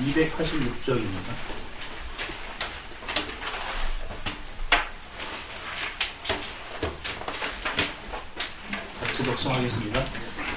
286쪽입니다. 같이 독송하겠습니다.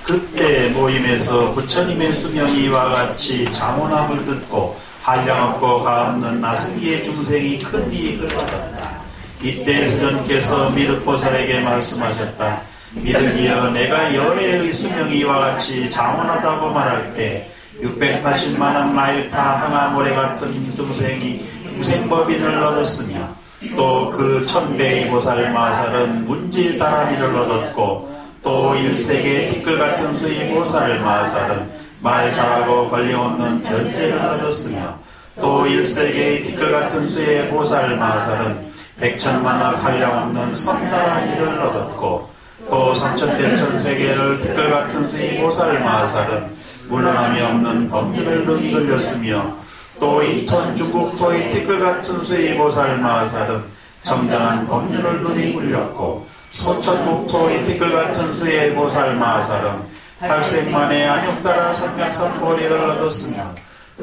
그때 모임에서 부처님의 수명이 이와 같이 장원함을 듣고 한량없고 가없는 나승기의 중생이 큰 이익을 받았다. 이때 스님께서 미륵보살에게 말씀하셨다. 미륵이여, 내가 열애의 수명이 이와 같이 장원하다고 말할 때 680만원 마일타 항아모래 같은 중생이 중생법인을 얻었으며 또 그 1000배의 보살 마살은 문지다라미를 얻었고 또 1세계 티끌 같은 수의 보살 마살은 말 잘하고 권리없는 견제를 얻었으며 또 1세계의 티끌 같은 수의 보살 마살은 100천만억 한량없는 성나라니를 얻었고 또 3000대천 세계를 티끌 같은 수의 보살 마살은 물러남이 없는 법률을 능히 걸렸으며 또 2000 중국토의 티끌 같은 수의 보살 마살은 정당한 법률을 능히 굴렸고 소천국토의 티끌 같은 수의 보살 마살은 8생만에 안욕따라 선명선보리를 얻었으며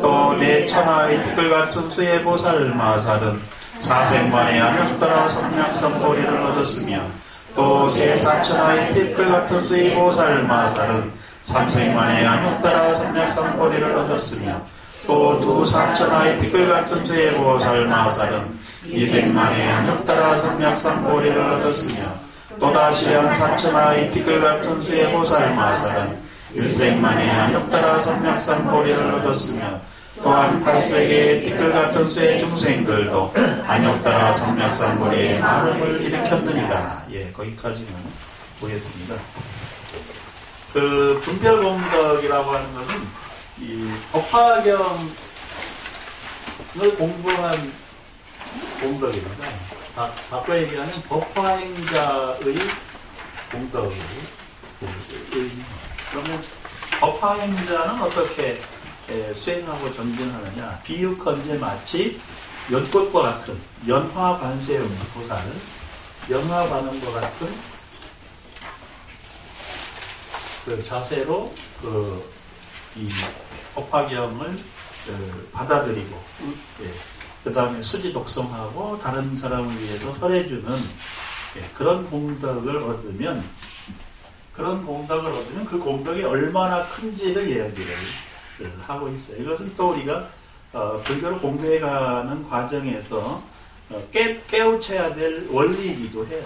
또 내 천하의 티끌 같은 수의 보살 마살은 4생만에 안욕따라 선명선보리를 얻었으며 또 세 사천하의 티끌 같은 수의 보살 마살은 3생만에 안욕따라 선명선보리를 얻었으며 또 두 사천하의 티끌 같은 수의 보살 마살은 2생만에 안욕따라 선명선보리를 얻었으며 또다시 한 사천하의 티끌 같은 수의 보살 마살은 1생만에 안욕따라 선명선보리를 얻었으며 또한 8세계의 티끌 같은 수의 중생들도 안욕따라 선명선보리의 마음을 일으켰느니라. 예, 거기까지는 보겠습니다. 그 분별공덕이라고 하는 것은 이 법화경을 공부한 공덕입니다. 바꿔 얘기하면 법화행자의 공덕을 그러면 법화행자는 어떻게 수행하고 전진하느냐. 비유컨대 마치 연꽃과 같은 연화반세음 보살을 연화반음과 같은 그 자세로 이 법화경을 받아들이고 그 다음에 수지 독성하고 다른 사람을 위해서 설해주는 그런 공덕을 얻으면 그 공덕이 얼마나 큰지를 이야기를 하고 있어요. 이것은 또 우리가 불교를 공부해가는 과정에서 깨우쳐야 될 원리이기도 해요.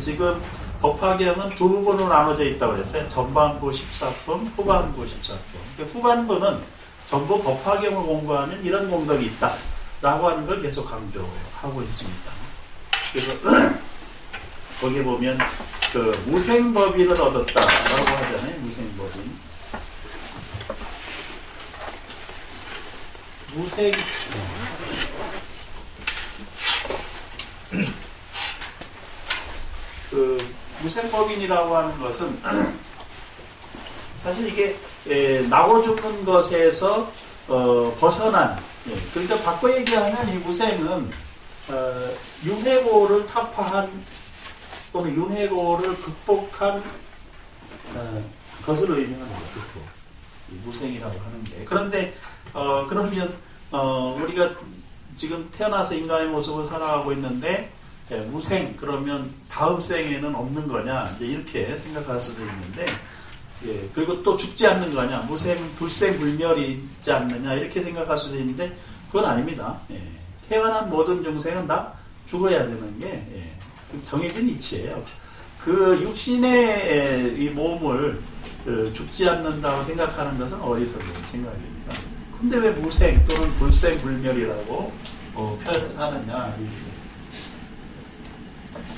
지금 법화경은 두 부분으로 나눠져 있다고 그랬어요. 전반부 14품, 후반부 14품. 후반부는 전부 법화경을 공부하면 이런 공덕이 있다 라고 하는 걸 계속 강조하고 있습니다. 그래서 거기 보면 그 무생법인을 얻었다라고 하잖아요. 무생법인. 무생법인이라고 하는 것은 사실 이게 나고 죽는 것에서 벗어난, 그러니까 바꿔 얘기하면 이 무생은 윤회고를 타파한 또는 윤회고를 극복한 것을 의미하는 거죠. 이 무생이라고 하는 게. 그런데 그러면 우리가 지금 태어나서 인간의 모습을 살아가고 있는데 무생 그러면 다음 생에는 없는 거냐 이렇게 생각할 수도 있는데 그리고 또 죽지 않는 거냐 무생 불생불멸이 있지 않느냐 이렇게 생각할 수도 있는데 그건 아닙니다. 태어난 모든 중생은 다 죽어야 되는 게 정해진 이치예요. 그 육신의 이 몸을 죽지 않는다고 생각하는 것은 어리석은 생각입니다. 근데 왜 무생 또는 불생불멸이라고 표현하느냐.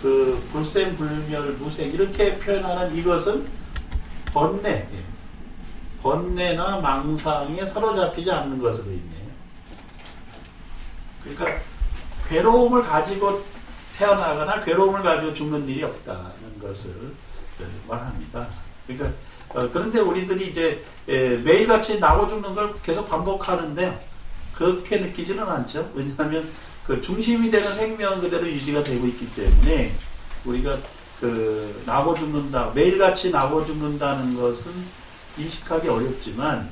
그 불생불멸 무생 이렇게 표현하는 이것은 번뇌나 망상에 사로잡히지 않는 것으로 인해요. 그러니까 괴로움을 가지고 태어나거나 괴로움을 가지고 죽는 일이 없다는 것을 말합니다. 그러니까 그런데 우리들이 이제 매일같이 나고 죽는 걸 계속 반복하는데 그렇게 느끼지는 않죠. 왜냐하면 그 중심이 되는 생명 그대로 유지가 되고 있기 때문에 우리가 그 나고 죽는다, 매일같이 나고 죽는다는 것은 인식하기 어렵지만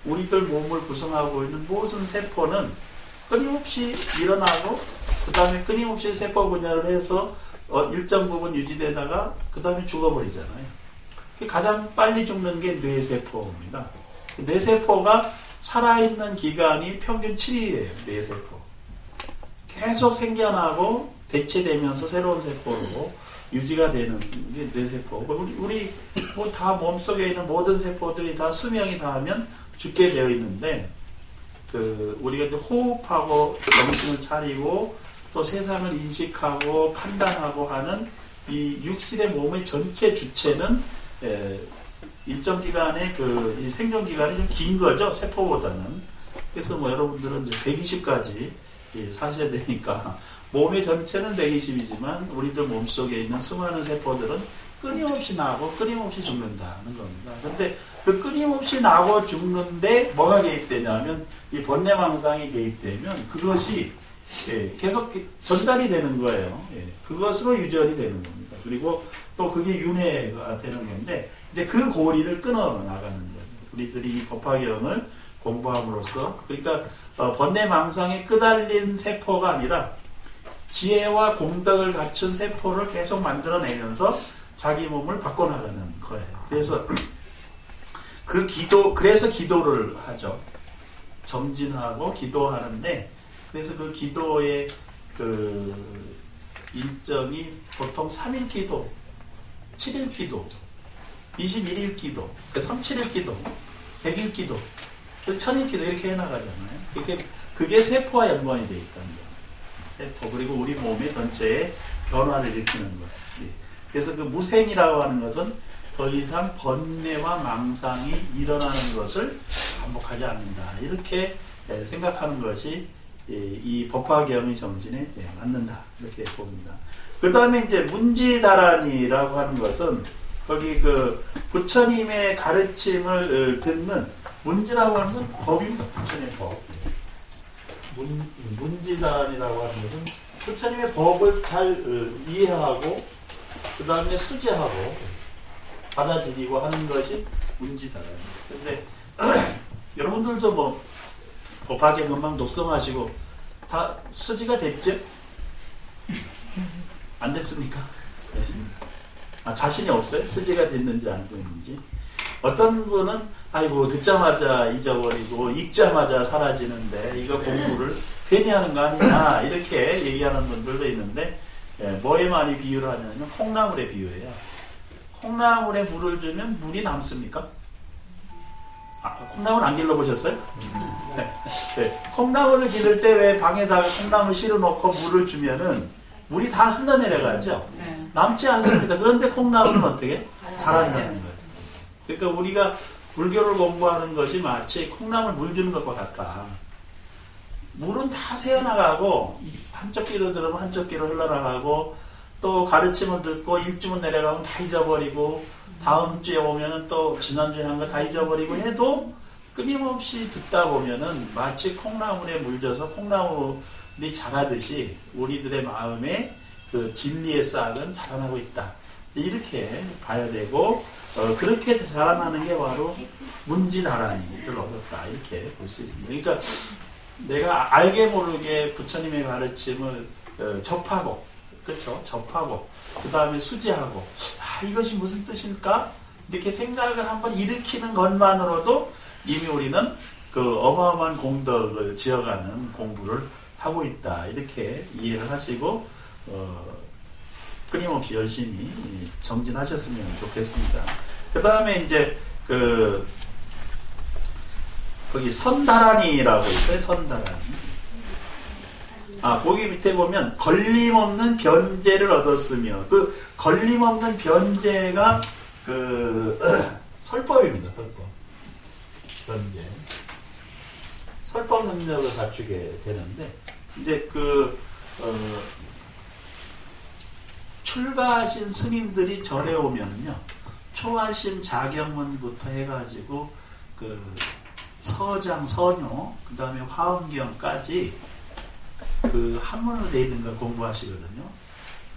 우리들 몸을 구성하고 있는 모든 세포는 끊임없이 일어나고 그 다음에 끊임없이 세포 분열을 해서 일정 부분 유지되다가 그 다음에 죽어버리잖아요. 가장 빨리 죽는 게 뇌세포입니다. 뇌세포가 살아있는 기간이 평균 7일이에요. 뇌세포. 계속 생겨나고 대체되면서 새로운 세포로 유지가 되는 게 뇌세포. 우리 뭐 다 몸속에 있는 모든 세포들이 다 수명이 닿으면 죽게 되어 있는데 우리가 이제 호흡하고 정신을 차리고 또 세상을 인식하고 판단하고 하는 이 육신의 몸의 전체 주체는 일정 기간의 이 생존 기간이 좀 긴 거죠, 세포보다는. 그래서 뭐 여러분들은 이제 120까지 사셔야 되니까 몸의 전체는 120이지만 우리들 몸속에 있는 수많은 세포들은 끊임없이 나고 끊임없이 죽는다는 겁니다. 그런데 그 끊임없이 나고 죽는데 뭐가 개입되냐면 이 번뇌망상이 개입되면 그것이 계속 전달이 되는 거예요. 그것으로 유전이 되는 겁니다. 그리고 또 그게 윤회가 되는 건데 이제 그 고리를 끊어 나가는 거죠. 우리들이 이 법화경을 공부함으로써 그러니까 번뇌망상에 끄달린 세포가 아니라 지혜와 공덕을 갖춘 세포를 계속 만들어내면서 자기 몸을 바꿔나가는 거예요. 그래서 그래서 기도를 하죠. 정진하고 기도하는데 그래서 그 기도의 일정이 보통 3일 기도, 7일 기도, 21일 기도, 37일 기도, 100일 기도, 1000일 기도 이렇게 해나가잖아요. 그게 세포와 연관이 되어 있다는 거예요. 세포 그리고 우리 몸의 전체에 변화를 일으키는 것. 그래서 그 무생이라고 하는 것은 더 이상 번뇌와 망상이 일어나는 것을 반복하지 않는다. 이렇게 생각하는 것이 이 법화경의 정신에 맞는다. 이렇게 봅니다. 그 다음에 이제 문지다란이라고 하는 것은 거기 부처님의 가르침을 듣는 문지라고 하는 건 법입니다. 부처님의 법. 문지다란이라고 하는 것은 부처님의 법을 잘 이해하고 그 다음에 수지하고 받아들이고 하는 것이 문지다란입니다. 그런데 여러분들도 뭐 법화경 금방 독성하시고 다 수지가 됐죠? 안 됐습니까? 네. 자신이 없어요? 수지가 됐는지 안 됐는지. 어떤 분은 아이고 듣자마자 잊어버리고 읽자마자 사라지는데 이거 공부를 괜히 하는 거 아니냐 이렇게 얘기하는 분들도 있는데 뭐에 많이 비유를 하냐면 콩나물에 비유해요. 콩나물에 물을 주면 물이 남습니까? 콩나물 안 길러보셨어요? 네. 콩나물을 기를 때 왜 방에다가 콩나물 실어놓고 물을 주면은 물이 다 흘러내려가죠? 네. 남지 않습니다. 그런데 콩나물은 어떻게? 자란다는 거예요. 그러니까 우리가 불교를 공부하는 것이 마치 콩나물 물 주는 것과 같다. 물은 다 새어나가고 한쪽 귀로 들으면 한쪽 귀로 흘러나가고 또 가르침을 듣고 일주문 내려가면 다 잊어버리고 다음 주에 오면은 또 지난주에 한 거 다 잊어버리고 해도 끊임없이 듣다 보면은 마치 콩나물에 물져서 콩나물이 자라듯이 우리들의 마음에 그 진리의 싹은 자라나고 있다. 이렇게 봐야 되고 그렇게 자라나는 게 바로 문지다란이를 얻었다. 이렇게 볼 수 있습니다. 그러니까 내가 알게 모르게 부처님의 가르침을 접하고 그렇죠? 접하고 그 다음에 수지하고 이것이 무슨 뜻일까? 이렇게 생각을 한번 일으키는 것만으로도 이미 우리는 그 어마어마한 공덕을 지어가는 공부를 하고 있다. 이렇게 이해를 하시고 끊임없이 열심히 정진하셨으면 좋겠습니다. 그 다음에 이제 거기 선다란이라고 있어요. 선다란이. 거기 밑에 보면 걸림없는 변제를 얻었으며 그 걸림없는 변제가 설법입니다. 설법. 변제. 설법 능력을 갖추게 되는데 이제 출가하신 스님들이 절에 오면요. 초하심 자경문부터 해가지고 서장, 서뇨, 그 다음에 화엄경까지 한문으로 되어 있는 걸 공부하시거든요.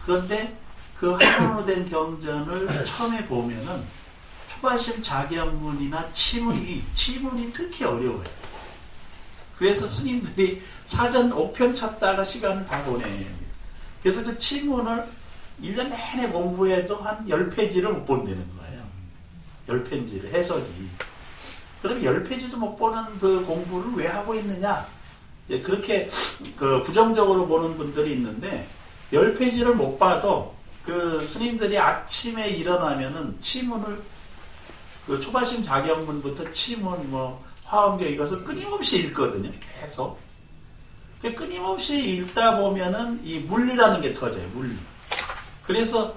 그런데 그 한문으로 된 경전을 처음에 보면은 초가심 자경문이나 치문이 특히 어려워요. 그래서 스님들이 사전 5편 찾다가 시간을 다 보내요. 그래서 그 치문을 1년 내내 공부해도 한 10페이지를 못 본다는 거예요. 10페이지를 해석이. 그럼 10페이지도 못 보는 그 공부를 왜 하고 있느냐? 이제 그렇게 그 부정적으로 보는 분들이 있는데 10페이지를 못 봐도 그 스님들이 아침에 일어나면은 치문을 그 초가심 자경문부터 치문 뭐 화엄경 이것을 끊임없이 읽거든요. 계속. 끊임없이 읽다 보면은 이 물리라는 게 터져요. 물리. 그래서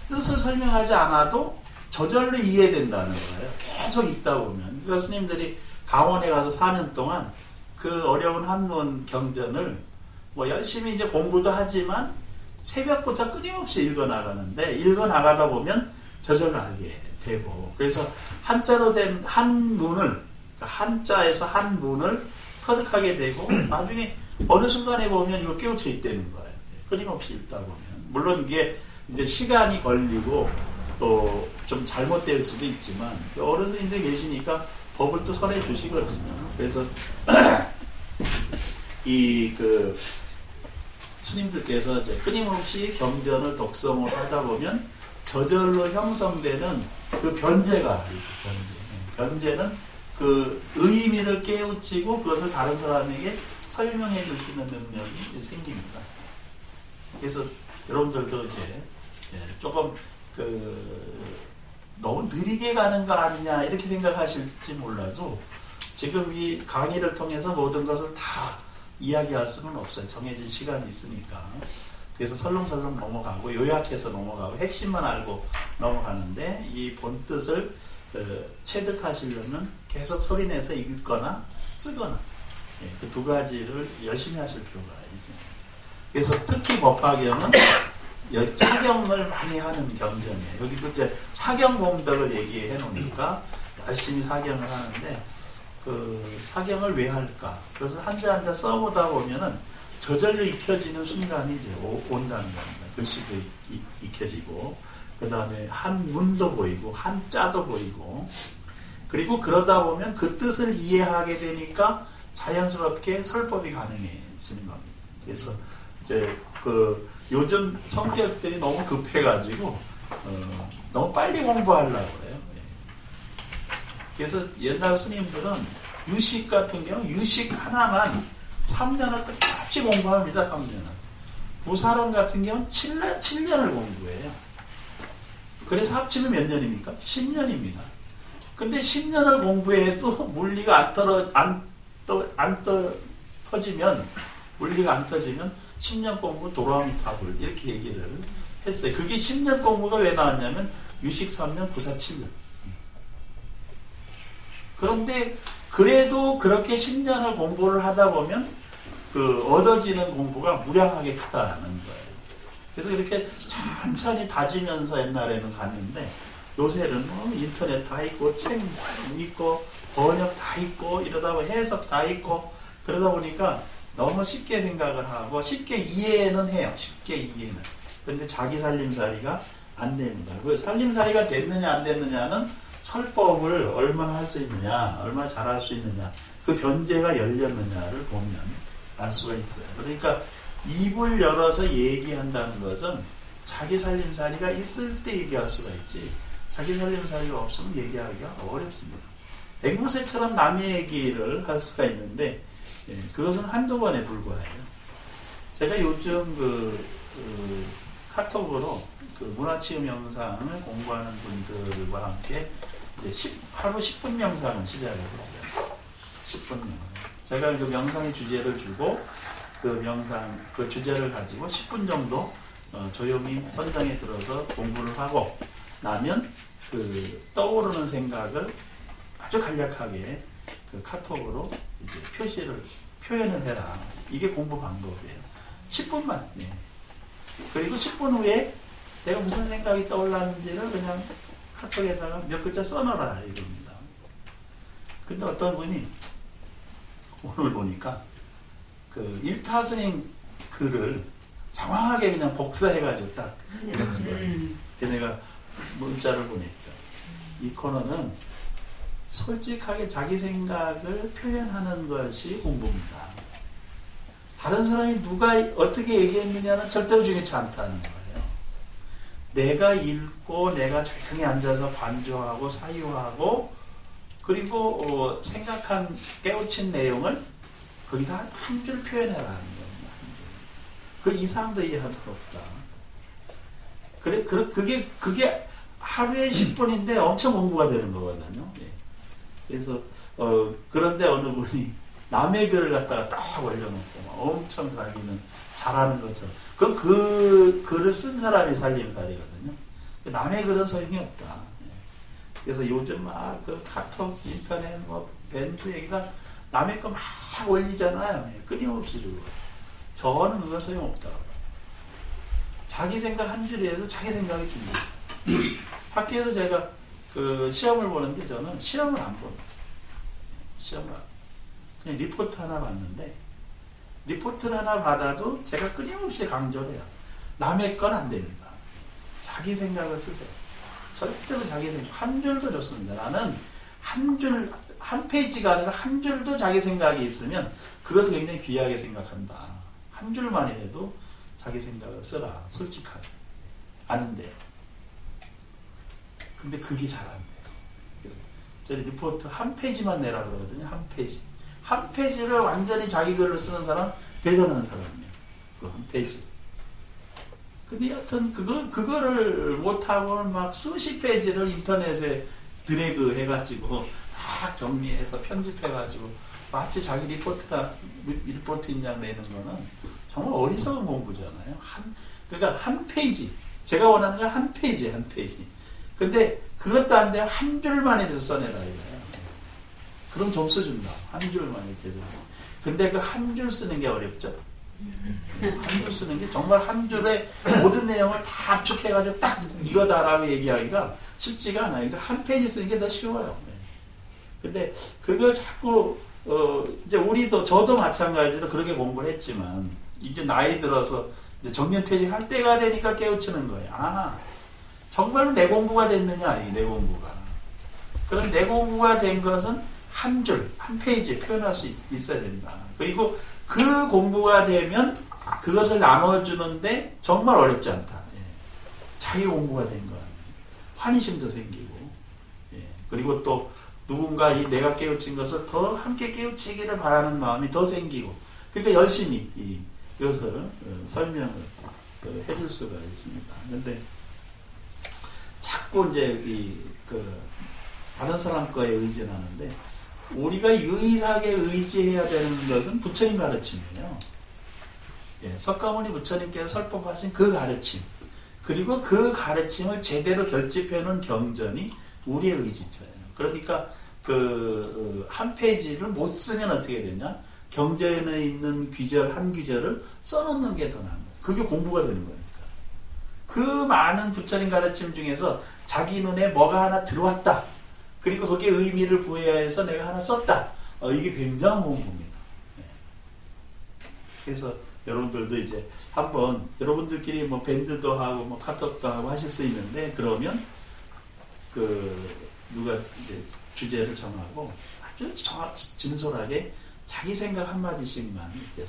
뜻을 설명하지 않아도 저절로 이해된다는 거예요. 계속 읽다 보면. 그래서 스님들이 강원에 가서 4년 동안 그 어려운 한문 경전을 뭐 열심히 이제 공부도 하지만 새벽부터 끊임없이 읽어나가는데 읽어나가다 보면 저절로 알게 되고 그래서 한자로 된 한문을 한자에서 한문을 터득하게 되고 나중에 어느 순간에 보면 이거 깨우쳐 있다는 거예요. 끊임없이 읽다 보면. 물론 이게 이제 시간이 걸리고 또 좀 잘못될 수도 있지만 어르신들 계시니까 법을 또 설해 주시거든요. 그래서 이 그 스님들께서 이제 끊임없이 경전을 독성을 하다 보면 저절로 형성되는 그 변제가 변제는 그 의미를 깨우치고 그것을 다른 사람에게 설명해 줄 수 있는 능력이 생깁니다. 그래서 여러분들도 이제 조금 너무 느리게 가는 거 아니냐 이렇게 생각하실지 몰라도 지금 이 강의를 통해서 모든 것을 다 이야기할 수는 없어요. 정해진 시간이 있으니까. 그래서 설렁설렁 넘어가고 요약해서 넘어가고 핵심만 알고 넘어가는데 이 본뜻을 체득하시려면 계속 소리내서 읽거나 쓰거나 그 두 가지를 열심히 하실 필요가 있습니다. 그래서 특히 법화경은 사경을 많이 하는 경전이에요. 여기도 이제 사경공덕을 얘기해 놓으니까 열심히 사경을 하는데 그 사경을 왜 할까? 그래서 한자 한자 써보다 보면은 저절로 익혀지는 순간이 이제 온다는 겁니다. 글씨도 익혀지고 그 다음에 한문도 보이고 한자도 보이고 그리고 그러다 보면 그 뜻을 이해하게 되니까 자연스럽게 설법이 가능해지는 겁니다. 그래서 이제 그 요즘 성격들이 너무 급해가지고 너무 빨리 공부하려고 해요. 그래서 옛날 스님들은 유식 같은 경우 유식 하나만 3년을 끝없이 공부합니다. 3년을. 구사론 같은 경우는 7년을 공부해요. 그래서 합치면 몇 년입니까? 10년입니다. 근데 10년을 공부해도 물리가 터지면 물리가 안 터지면 10년 공부 도라미 답을 이렇게 얘기를 했어요. 그게 10년 공부가 왜 나왔냐면 유식 3년 구사 7년. 그런데 그래도 그렇게 10년을 공부를 하다 보면 그 얻어지는 공부가 무량하게 크다는 거예요. 그래서 이렇게 천천히 다지면서 옛날에는 갔는데 요새는 뭐 인터넷 다 있고 책 있고 번역 다 있고 이러다 보면 해석 다 있고 그러다 보니까 너무 쉽게 생각을 하고 쉽게 이해는 해요. 쉽게 이해는. 그런데 자기 살림살이가 안 됩니다. 그 살림살이가 됐느냐 안 됐느냐는 설법을 얼마나 할 수 있느냐, 얼마나 잘할 수 있느냐, 그 변제가 열렸느냐를 보면 알 수가 있어요. 그러니까 입을 열어서 얘기한다는 것은 자기 살림살이가 있을 때 얘기할 수가 있지, 자기 살림살이가 없으면 얘기하기가 어렵습니다. 앵무새처럼 남의 얘기를 할 수가 있는데, 그것은 한두 번에 불과해요. 제가 요즘 카톡으로 그 문화치유 명상을 공부하는 분들과 함께 하루 10분 명상을 시작을 했어요. 10분 명상. 제가 그 명상의 주제를 주고 그 주제를 가지고 10분 정도 조용히 선장에 들어서 공부를 하고 나면 그 떠오르는 생각을 아주 간략하게 그 카톡으로 이제 표현을 해라. 이게 공부 방법이에요. 10분만. 네. 그리고 10분 후에 내가 무슨 생각이 떠올랐는지를 그냥 카톡에다가 몇 글자 써놔라 이겁니다. 근데 어떤 분이 오늘 보니까 그 일타스님 글을 정확하게 그냥 복사해가지고 딱 읽었어요. 그래서 내가 문자를 보냈죠. 이 코너는 솔직하게 자기 생각을 표현하는 것이 공부입니다. 다른 사람이 누가 어떻게 얘기했느냐는 절대로 중요치 않다는 거예요. 내가 읽고 내가 조용히 앉아서 관조하고 사유하고 그리고 생각한 깨우친 내용을 거기다 한 줄 표현해라는 겁니다. 그 이상도 이해할 수 없다. 그게 하루에 10분인데 엄청 공부가 되는 거거든요. 예. 그래서 그런데 어느 분이 남의 글을 갖다가 딱 올려놓고 엄청 자기는 잘하는 것처럼 그 글을 쓴 사람이 살림살이거든요. 남의 글은 소용이 없다. 예. 그래서 요즘 막 그 카톡, 인터넷, 뭐 밴드 얘기가 남의 거 막 올리잖아요. 예. 끊임없이 주고. 저는 그건 소용없다. 자기 생각 한 줄에서 자기 생각이 줍니다. 학교에서 제가 그 시험을 보는데 저는 시험을 안 봅니다. 그냥 리포트 하나 봤는데 리포트를 하나 받아도 제가 끊임없이 강조를 해요. 남의 건 안 됩니다. 자기 생각을 쓰세요. 절대로 자기 생각 한 줄도 좋습니다. 나는 한 페이지가 아니라 한 줄도 자기 생각이 있으면 그것을 굉장히 귀하게 생각한다. 한 줄만이라도 자기 생각을 써라. 솔직하게. 아는데. 근데 그게 잘 안 돼요. 그래서 저희 리포트 한 페이지만 내라 그러거든요. 한 페이지. 한 페이지를 완전히 자기 글을 쓰는 사람, 대단한 사람이에요. 그 한 페이지. 근데 여튼 그거를 못하고는 막 수십 페이지를 인터넷에 드래그 해가지고 막 정리해서 편집해가지고 마치 자기 리포트 인양 내는 거는 정말 어리석은 공부잖아요. 그러니까 한 페이지. 제가 원하는 건 한 페이지. 근데 그것도 안 돼요. 한 줄만 해도 써내라 이거예요. 그럼 점수 준다. 한 줄만 이렇게 돼서. 근데 그 한 줄 쓰는 게 어렵죠. 한 줄 쓰는 게 정말 한 줄에 모든 내용을 다 압축해가지고 딱 이거다라고 얘기하기가 쉽지가 않아요. 그러니까 한 페이지 쓰는 게 더 쉬워요. 근데 그걸 자꾸 이제 저도 마찬가지로 그렇게 공부를 했지만 이제 나이 들어서 이제 정년퇴직 할 때가 되니까 깨우치는 거예요. 아, 정말로 내 공부가 됐느냐, 내 공부가. 그럼 내 공부가 된 것은 한 줄, 한 페이지에 표현할 수 있어야 된다. 그리고 그 공부가 되면 그것을 나눠주는데 정말 어렵지 않다. 예. 자기 공부가 된 거. 환희심도 생기고. 예. 그리고 또 누군가 내가 깨우친 것을 더 함께 깨우치기를 바라는 마음이 더 생기고. 그러니까 열심히 이것을 설명을 해줄 수가 있습니다. 그런데 자꾸 이제 다른 사람 거에 의존하는데 우리가 유일하게 의지해야 되는 것은 부처님 가르침이에요. 예, 석가모니 부처님께서 설법하신 그 가르침 그리고 그 가르침을 제대로 결집해놓은 경전이 우리의 의지처예요. 그러니까 한 페이지를 못 쓰면 어떻게 되냐? 경전에 있는 귀절 한 귀절을 써놓는 게 더 나은 거예요. 그게 공부가 되는 거니까. 그 많은 부처님 가르침 중에서 자기 눈에 뭐가 하나 들어왔다. 그리고 거기에 의미를 부여해서 내가 하나 썼다. 이게 굉장한 공부입니다. 네. 그래서 여러분들도 이제 한번 여러분들끼리 뭐 밴드도 하고 뭐 카톡도 하고 하실 수 있는데 그러면 누가 이제 주제를 정하고 아주 진솔하게 자기 생각 한마디씩만 이렇게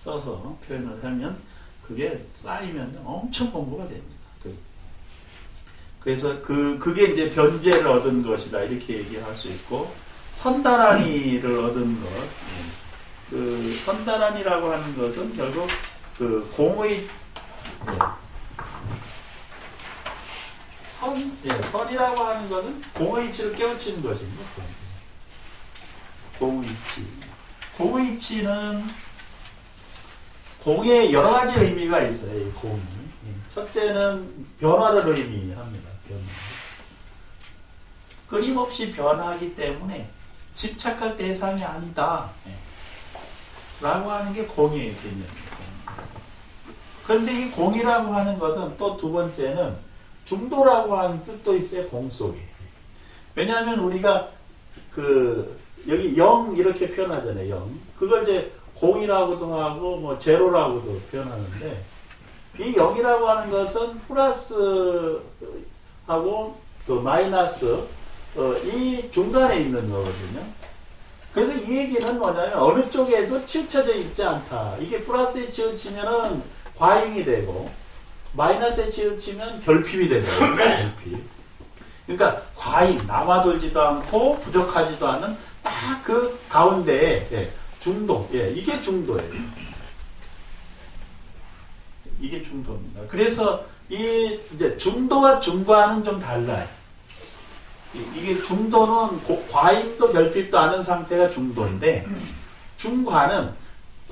써서 표현을 하면 그게 쌓이면 엄청 공부가 됩니다. 그래서 그게 이제 변제를 얻은 것이다 이렇게 얘기할 수 있고 선다라니를 얻은 것. 그 선다라니라고 하는 것은 결국 공의 선이라고 하는 것은 공의치를 깨우치는 것입니다. 공의치는 공에 여러 가지 의미가 있어요. 이 공이. 첫째는 변화를 의미합니다. 끊임없이 변하기 때문에 집착할 대상이 아니다. 라고 하는 게 공의 개념입니다. 그런데 이 공이라고 하는 것은 또 두 번째는 중도라고 하는 뜻도 있어요. 공 속에. 왜냐하면 우리가 여기 0 이렇게 표현하잖아요. 0. 그걸 이제 공이라고도 하고 뭐 제로라고도 표현하는데 이 0이라고 하는 것은 플러스하고 마이너스 이 중간에 있는 거거든요. 그래서 이 얘기는 뭐냐면 어느 쪽에도 치우쳐져 있지 않다. 이게 플러스에 치우치면은 과잉이 되고 마이너스에 치우치면 결핍이 되는 거예요. 결핍. 그러니까 과잉, 남아돌지도 않고 부족하지도 않은 딱 그 가운데에 중도. 이게 중도예요. 이게 중도입니다. 그래서 이 이제 중도와 중과는 좀 달라요. 이게 중도는 과잉도 결핍도 않은 상태가 중도인데 중과는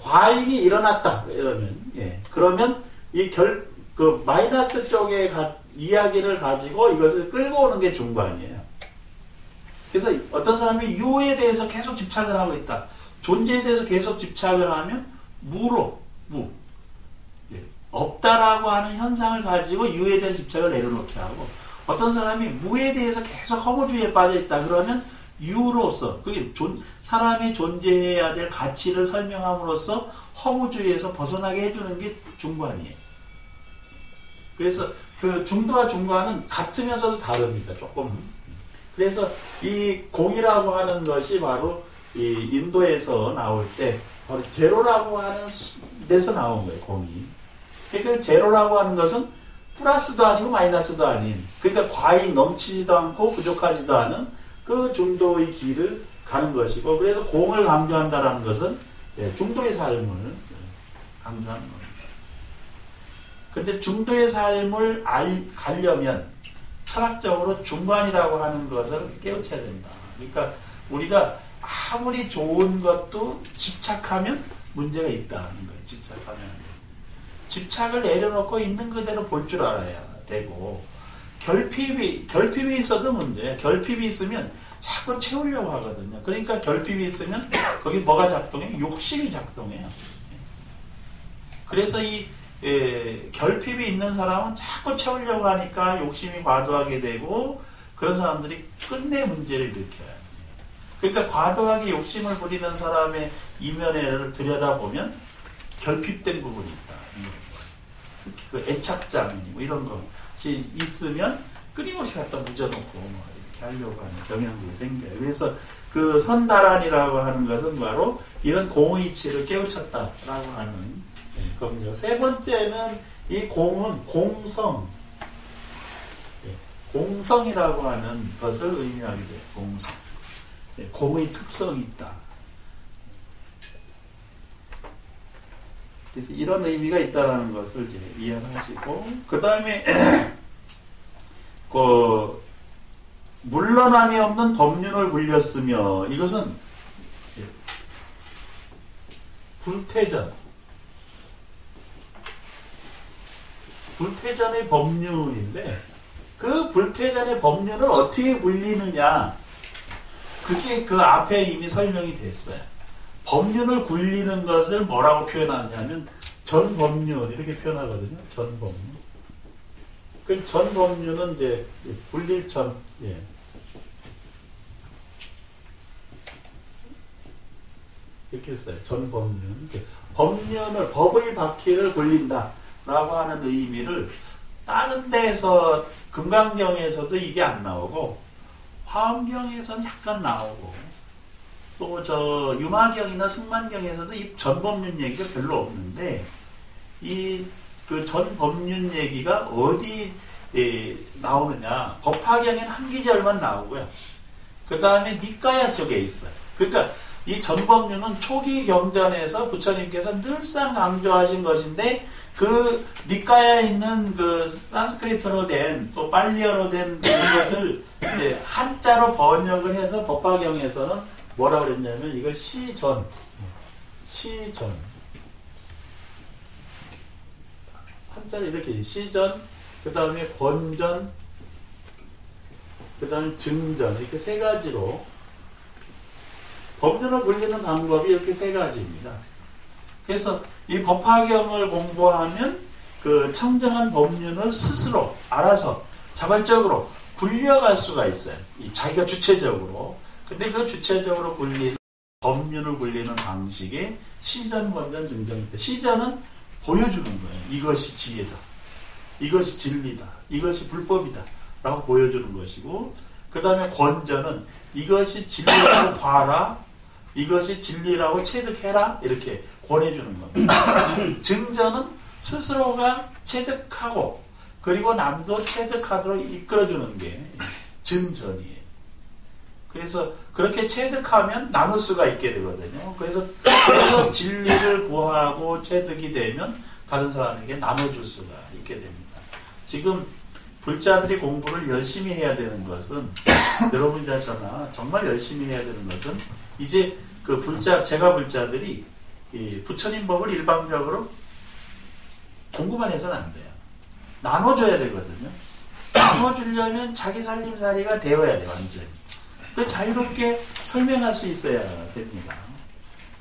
과잉이 일어났다 이러면 그러면 그 마이너스 쪽에 이야기를 가지고 이것을 끌고 오는 게 중과이에요. 그래서 어떤 사람이 유에 대해서 계속 집착을 하고 있다. 존재에 대해서 계속 집착을 하면 무 없다라고 하는 현상을 가지고 유에 대한 집착을 내려놓게 하고 어떤 사람이 무에 대해서 계속 허무주의에 빠져 있다 그러면 유로서 그게 사람이 존재해야 될 가치를 설명함으로써 허무주의에서 벗어나게 해주는 게 중관이에요. 그래서 그 중도와 중과는 같으면서도 다릅니다. 조금. 그래서 이 공이라고 하는 것이 바로 이 인도에서 나올 때 바로 제로라고 하는 데서 나온 거예요. 공이. 그러니까 제로라고 하는 것은 플러스도 아니고 마이너스도 아닌 그러니까 과잉 넘치지도 않고 부족하지도 않은 그 중도의 길을 가는 것이고 그래서 공을 강조한다는 것은 중도의 삶을 강조하는 겁니다. 근데 중도의 삶을 가려면 철학적으로 중간이라고 하는 것을 깨우쳐야 된다. 그러니까 우리가 아무리 좋은 것도 집착하면 문제가 있다는 거예요. 집착을 내려놓고 있는 그대로 볼 줄 알아야 되고 결핍이 있어도 문제예요. 결핍이 있으면 자꾸 채우려고 하거든요. 그러니까 결핍이 있으면 거기 뭐가 작동해? 욕심이 작동해요. 그래서 이 결핍이 있는 사람은 자꾸 채우려고 하니까 욕심이 과도하게 되고 그런 사람들이 끝내 문제를 일으켜요. 그러니까 과도하게 욕심을 부리는 사람의 이면을 들여다보면 결핍된 부분이 있다. 특히 그 애착장애니 뭐 이런 것이 있으면 끊임없이 갖다 묻어놓고 뭐 이렇게 하려고 하는 경향이 생겨요. 그래서 그 선다란이라고 하는 것은 바로 이런 공의치를 깨우쳤다라고 하는 겁니다. 세 번째는 이 공은 공성, 공성이라고 하는 것을 의미하게 돼요. 공성. 공의 특성이 있다. 그래서 이런 의미가 있다라는 것을 이제 이해하시고, 그 다음에, 물러남이 없는 법륜을 굴렸으며, 이것은 불태전의 법륜인데, 그 불태전의 법륜을 어떻게 굴리느냐, 그게 그 앞에 이미 설명이 됐어요. 법륜을 굴리는 것을 뭐라고 표현하냐면 전법륜 이렇게 표현하거든요. 전법륜. 그 전법륜은 이제 굴릴 전 이렇게 써요. 전법륜. 법륜을 법의 바퀴를 굴린다라고 하는 의미를 다른 데에서 금강경에서도 이게 안 나오고 화엄경에서는 약간 나오고 또 저 유마경이나 승만경에서도 이 전법륜 얘기가 별로 없는데 이 그 전법륜 얘기가 어디 나오느냐 법화경에는 한 기절만 나오고요. 그 다음에 니까야 속에 있어요. 그러니까 이 전법륜은 초기 경전에서 부처님께서 늘상 강조하신 것인데 그 니까야에 있는 그 산스크리트로 된 또 빨리어로 된 그것을 이제 한자로 번역을 해서 법화경에서는 뭐라고 그랬냐면 이걸 시전 한자로 이렇게 시전 그 다음에 번전 그 다음에 증전 이렇게 세 가지로 법륜을 굴리는 방법이 이렇게 세 가지입니다. 그래서 이 법화경을 공부하면 그 청정한 법륜을 스스로 알아서 자발적으로 굴려갈 수가 있어요. 자기가 주체적으로. 근데 그 주체적으로 굴리는 법륜을 굴리는 방식이 시전, 번전, 증전입니다. 시전은 보여주는 거예요. 이것이 지혜다. 이것이 진리다. 이것이 불법이다. 라고 보여주는 것이고 그 다음에 권저는 이것이 진리라고 봐라, 이것이 진리라고 체득해라, 이렇게 권해주는 겁니다. 증저는 스스로가 체득하고 그리고 남도 체득하도록 이끌어주는 게 증전이에요. 그래서 그렇게 체득하면 나눌 수가 있게 되거든요. 그래서 진리를 구하고 체득이 되면 다른 사람에게 나눠줄 수가 있게 됩니다. 지금 불자들이 공부를 열심히 해야 되는 것은 여러분이나 저나 정말 열심히 해야 되는 것은 이제 그 제가 불자들이 이 부처님 법을 일방적으로 공부만 해서는 안 돼요. 나눠줘야 되거든요. 나눠주려면 자기 살림살이가 되어야 돼요, 완전히. 그 자유롭게 설명할 수 있어야 됩니다.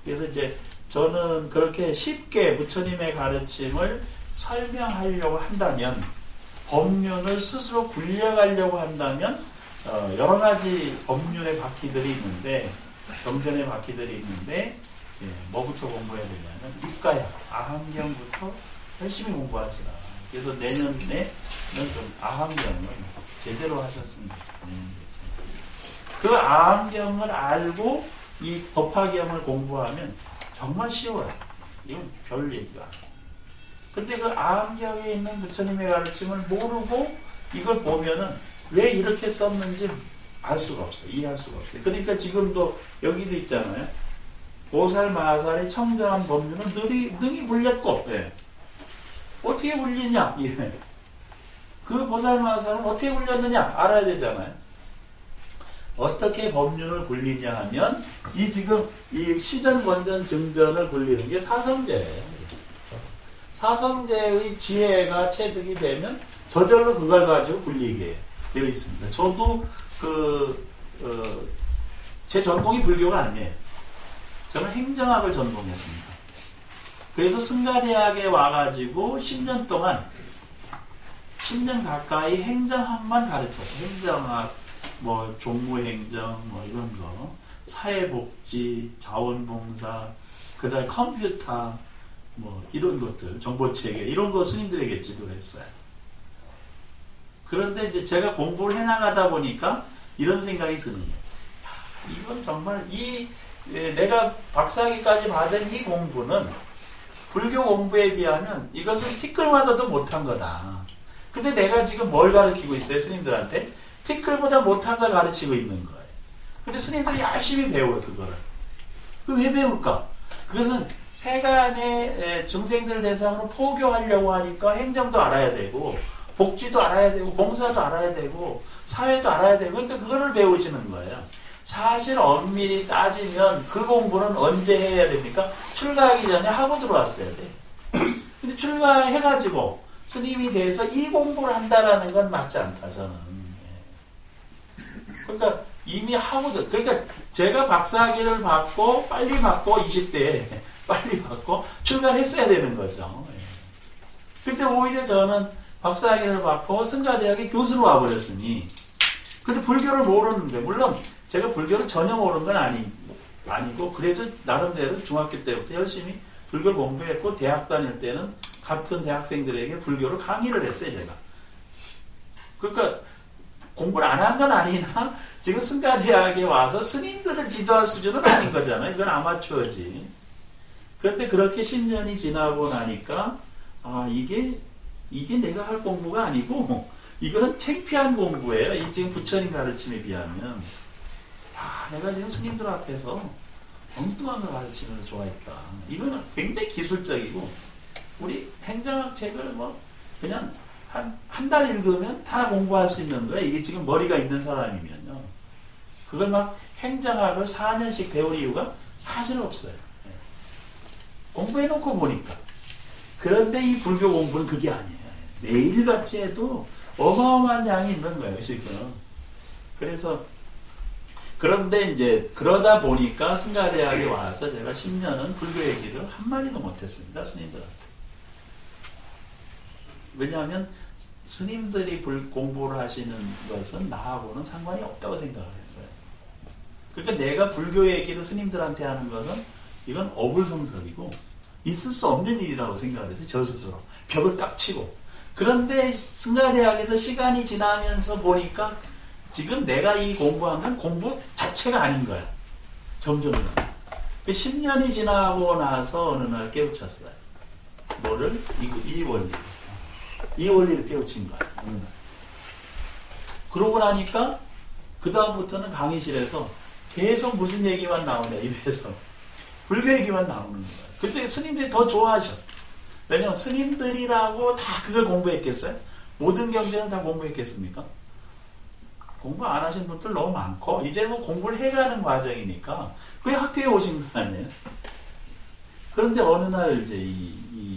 그래서 이제 저는 그렇게 쉽게 부처님의 가르침을 설명하려고 한다면, 법륜을 스스로 굴려가려고 한다면 여러 가지 법륜의 바퀴들이 있는데, 경전의 바퀴들이 있는데, 뭐부터 공부해야 되냐면 입가야, 아함경부터 열심히 공부하시라. 그래서 내년에는 좀 아함경을 제대로 하셨습니다. 그 아함경을 알고 이 법화경을 공부하면 정말 쉬워요. 이건 별 얘기가 아니에요. 근데 그 아함경에 있는 부처님의 가르침을 모르고 이걸 보면은 왜 이렇게 썼는지 알 수가 없어요. 이해할 수가 없어요. 그러니까 지금도 여기도 있잖아요. 보살 마살의 청정한 법륜은 능히 물렸고, 예. 어떻게 물리냐? 예. 그 보살 마살은 어떻게 물렸느냐? 알아야 되잖아요. 어떻게 법륜을 굴리냐 하면 지금 이 시전, 권전, 증전을 굴리는 게 사성제예요. 사성제의 지혜가 체득이 되면 저절로 그걸 가지고 굴리게 되어 있습니다. 저도 제 전공이 불교가 아니에요. 저는 행정학을 전공했습니다. 그래서 승가대학에 와가지고 10년 동안 10년 가까이 행정학만 가르쳤어요. 행정학, 뭐 종무행정, 뭐 이런 거, 사회복지, 자원봉사, 그다음에 컴퓨터, 뭐 이런 것들, 정보체계 이런 거 스님들에게 지도를 했어요. 그런데 이제 제가 공부를 해나가다 보니까 이런 생각이 드는 거예요. 이건 정말 내가 박사학위까지 받은 이 공부는 불교 공부에 비하면 이것은 티끌마다도 못한 거다. 근데 내가 지금 뭘 가르치고 있어요, 스님들한테? 티끌보다 못한 걸 가르치고 있는 거예요. 근데 스님들이 열심히 배워요, 그거를. 그럼 왜 배울까? 그것은 세간의 중생들 대상으로 포교하려고 하니까 행정도 알아야 되고, 복지도 알아야 되고, 봉사도 알아야 되고, 사회도 알아야 되고, 그러니까 그거를 배우시는 거예요. 사실 엄밀히 따지면 그 공부는 언제 해야 됩니까? 출가하기 전에 하고 들어왔어야 돼. 근데 출가해가지고 스님이 돼서 이 공부를 한다라는 건 맞지 않다, 저는. 그러니까 이미 그러니까 제가 박사학위를 받고, 빨리 받고, 20대에 빨리 받고, 출가를 했어야 되는 거죠. 근데 오히려 저는 박사학위를 받고 승가대학의 교수로 와버렸으니, 근데 불교를 모르는데, 물론 제가 불교를 전혀 모르는 건 아니고, 그래도 나름대로 중학교 때부터 열심히 불교를 공부했고, 대학 다닐 때는 같은 대학생들에게 불교를 강의를 했어요, 제가. 그러니까 공부를 안 한 건 아니나, 지금 승가대학에 와서 스님들을 지도할 수준은 아닌 거잖아요. 그건 아마추어지. 그런데 그렇게 10년이 지나고 나니까, 이게 내가 할 공부가 아니고, 이거는 창피한 공부예요. 이 지금 부처님 가르침에 비하면. 내가 지금 스님들 앞에서 엉뚱한 걸 가르치면 좋아했다. 이거는 굉장히 기술적이고, 우리 행정학 책을 그냥 한 달 읽으면 다 공부할 수 있는 거예요. 이게 지금 머리가 있는 사람이면요. 그걸 막 행정학을 4년씩 배울 이유가 사실 없어요. 공부해놓고 보니까. 그런데 이 불교 공부는 그게 아니에요. 매일같이 해도 어마어마한 양이 있는 거예요, 지금. 그런데 이제 그러다 보니까 승가대학에 와서 제가 10년은 불교 얘기를 한마디도 못했습니다, 스님들한테. 왜냐하면 스님들이 공부를 하시는 것은 나하고는 상관이 없다고 생각을 했어요. 그러니까 내가 불교 얘기를 스님들한테 하는 것은 이건 어불성설이고 있을 수 없는 일이라고 생각을 했어요, 저 스스로. 벽을 딱 치고. 그런데 승가대학에서 시간이 지나면서 보니까 지금 내가 이 공부한 건 공부 자체가 아닌 거야. 점점. 10년이 지나고 나서 어느 날 깨우쳤어요. 뭐를? 이 원리. 이 원리를 깨우친 거야. 어느 날. 그러고 나니까 그 다음부터는 강의실에서 계속 무슨 얘기만 나오냐 입에서 불교 얘기만 나오는 거야. 그때 스님들이 더 좋아하셔. 왜냐면 스님들이라고 다 그걸 공부했겠어요? 모든 경전은 다 공부했겠습니까? 공부 안 하신 분들 너무 많고 이제 뭐 공부를 해가는 과정이니까 그게 학교에 오신 거 아니에요? 그런데 어느 날 이제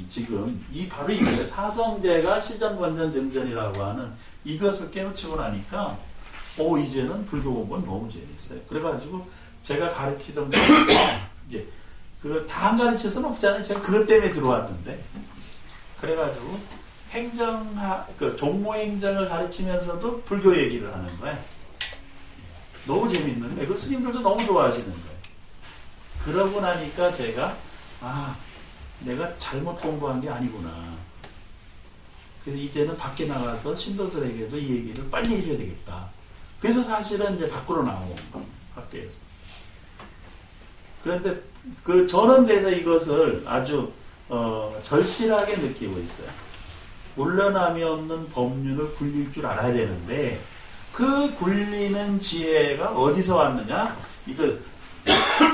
지금 바로 이거예요. 사성제가 시전권전 정전이라고 하는 이것을 깨우치고 나니까 이제는 불교 공부는 너무 재밌어요. 그래가지고 제가 가르치던 거 이제 그걸 다 안 가르칠 수는 없잖아요. 제가 그것 때문에 들어왔는데 그래가지고 종모행정을 가르치면서도 불교 얘기를 하는 거예요. 너무 재밌는 거예요. 그 스님들도 너무 좋아하시는 거예요. 그러고 나니까 제가 내가 잘못 공부한 게 아니구나. 그래서 이제는 밖에 나가서 신도들에게도 이 얘기를 빨리 해줘야 되겠다. 그래서 사실은 이제 밖으로 나온 거예요. 밖에서. 그런데 저는 그래서 이것을 아주 절실하게 느끼고 있어요. 물러남이 없는 법륜을 굴릴 줄 알아야 되는데 그 굴리는 지혜가 어디서 왔느냐? 이거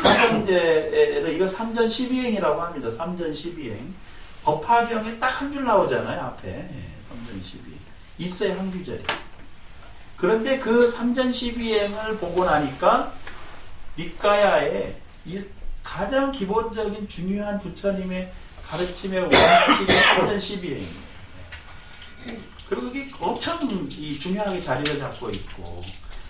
사성제를 이거 3전 12행이라고 합니다. 3전 12행. 법화경에 딱 한 줄 나오잖아요. 앞에 3전 12행. 있어요. 한 구절이. 그런데 그 3전 12행을 보고 나니까 니까야에 이 가장 기본적인 중요한 부처님의 가르침의 원칙이 3전 12행이에요. 그리고 그게 엄청 중요하게 자리를 잡고 있고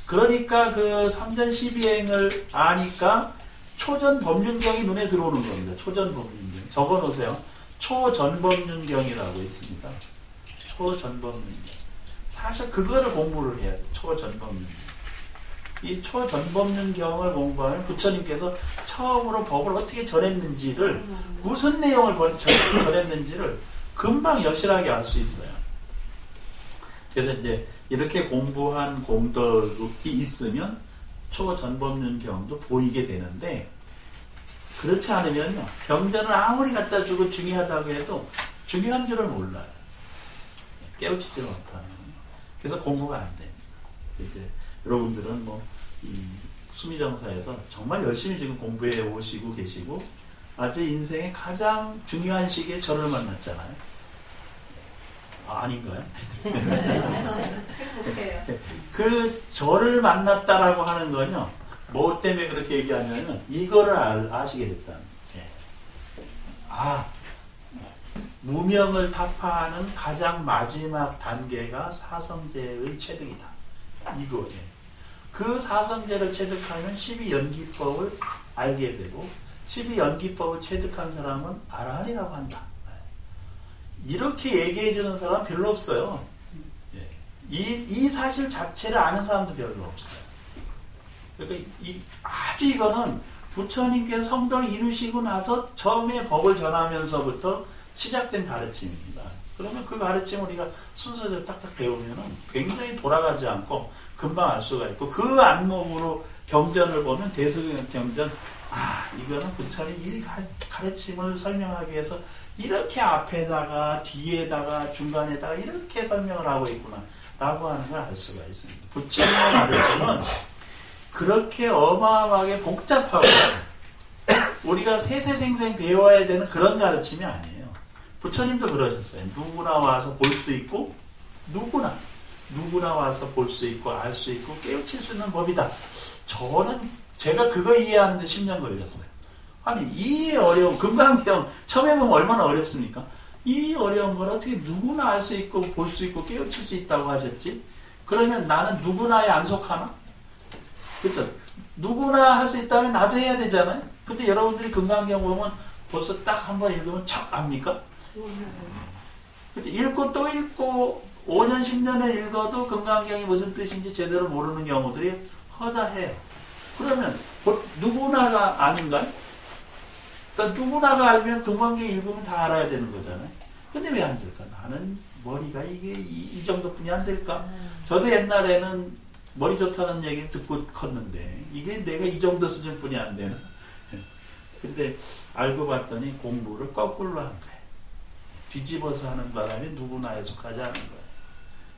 그러니까 그 3전 12행을 아니까 초전법륜경이 눈에 들어오는 겁니다. 초전법륜경. 적어놓으세요. 초전법륜경이라고 있습니다. 초전법륜경. 사실 그거를 공부를 해야 돼요. 초전법륜경. 이 초전법륜경을 공부하면 부처님께서 처음으로 법을 어떻게 전했는지를 무슨 내용을 전했는지를 금방 여실하게 알 수 있어요. 그래서 이제 이렇게 공부한 공덕이 있으면 초전법륜경도 보이게 되는데 그렇지 않으면요. 경전을 아무리 갖다 주고 중요하다고 해도 중요한 줄을 몰라요. 깨우치지 못하면. 그래서 공부가 안 돼요. 이제 여러분들은 이 수미정사에서 정말 열심히 지금 공부해 오시고 계시고 아주 인생의 가장 중요한 시기에 저를 만났잖아요. 아닌가요? 그 저를 만났다라고 하는 건요. 뭐 때문에 그렇게 얘기하냐면 이거를 아시게 됐다는 거예요. 무명을 타파하는 가장 마지막 단계가 사성제의 체득이다. 이거예요. 그 사성제를 체득하면 12연기법을 알게 되고 12연기법을 체득한 사람은 아라한이라고 한다. 이렇게 얘기해 주는 사람 별로 없어요. 이 사실 자체를 아는 사람도 별로 없어요. 그러니까 아주 이거는 부처님께서 성도를 이루시고 나서 처음에 법을 전하면서부터 시작된 가르침입니다. 그러면 그 가르침을 우리가 순서대로 딱딱 배우면은 굉장히 돌아가지 않고 금방 알 수가 있고 그 안목으로 경전을 보면 대승경전 이거는 부처님 이 가르침을 설명하기 위해서 이렇게 앞에다가 뒤에다가 중간에다가 이렇게 설명을 하고 있구나 라고 하는 걸 알 수가 있습니다. 부처님의 가르침은 그렇게 어마어마하게 복잡하고 우리가 세세생생 배워야 되는 그런 가르침이 아니에요. 부처님도 그러셨어요. 누구나 와서 볼 수 있고 누구나 와서 볼 수 있고 알 수 있고 깨우칠 수 있는 법이다. 제가 그거 이해하는데 10년 걸렸어요. 아니 이 어려운 금강경 처음에 보면 얼마나 어렵습니까? 이 어려운 걸 어떻게 누구나 알 수 있고 볼 수 있고 깨우칠 수 있다고 하셨지? 그러면 나는 누구나에 안 속하나? 그렇죠? 누구나 할 수 있다면 나도 해야 되잖아요. 근데 여러분들이 금강경 보면 벌써 딱 한 번 읽으면 척 압니까? 그렇죠? 읽고 또 읽고 5년 10년을 읽어도 금강경이 무슨 뜻인지 제대로 모르는 경우들이 허다해요. 그러면 누구나가 아닌가요? 그러니까 누구나가 알면 금강경 읽으면 다 알아야 되는 거잖아요. 근데 왜 안 될까? 나는 머리가 이게 이 정도뿐이 안 될까? 저도 옛날에는 머리 좋다는 얘기 듣고 컸는데 이게 내가 이 정도 수준뿐이 안 되나? 근데 알고 봤더니 공부를 거꾸로 한 거예요. 뒤집어서 하는 바람에 누구나에 속하지 않은 거예요.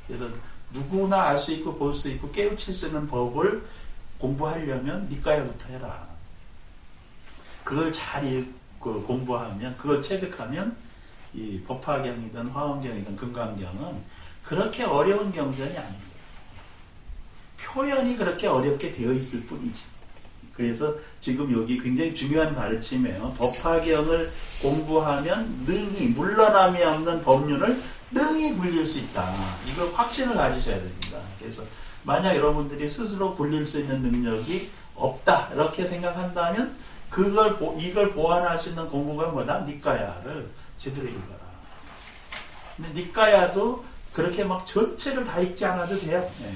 그래서 누구나 알 수 있고 볼 수 있고 깨우칠 수 있는 법을 공부하려면 니까야부터 해라. 그걸 잘 읽고 공부하면, 그걸 체득하면 이 법화경이든 화엄경이든 금강경은 그렇게 어려운 경전이 아닙니다. 표현이 그렇게 어렵게 되어 있을 뿐이지. 그래서 지금 여기 굉장히 중요한 가르침이에요. 법화경을 공부하면 능히, 물러남이 없는 법륜을 능히 굴릴 수 있다. 이거 확신을 가지셔야 됩니다. 그래서 만약 여러분들이 스스로 굴릴 수 있는 능력이 없다 이렇게 생각한다면 이걸 보완할 수 있는 공부가 뭐다? 니까야를 제대로 읽어라. 근데 니까야도 그렇게 막 전체를 다 읽지 않아도 돼요. 네.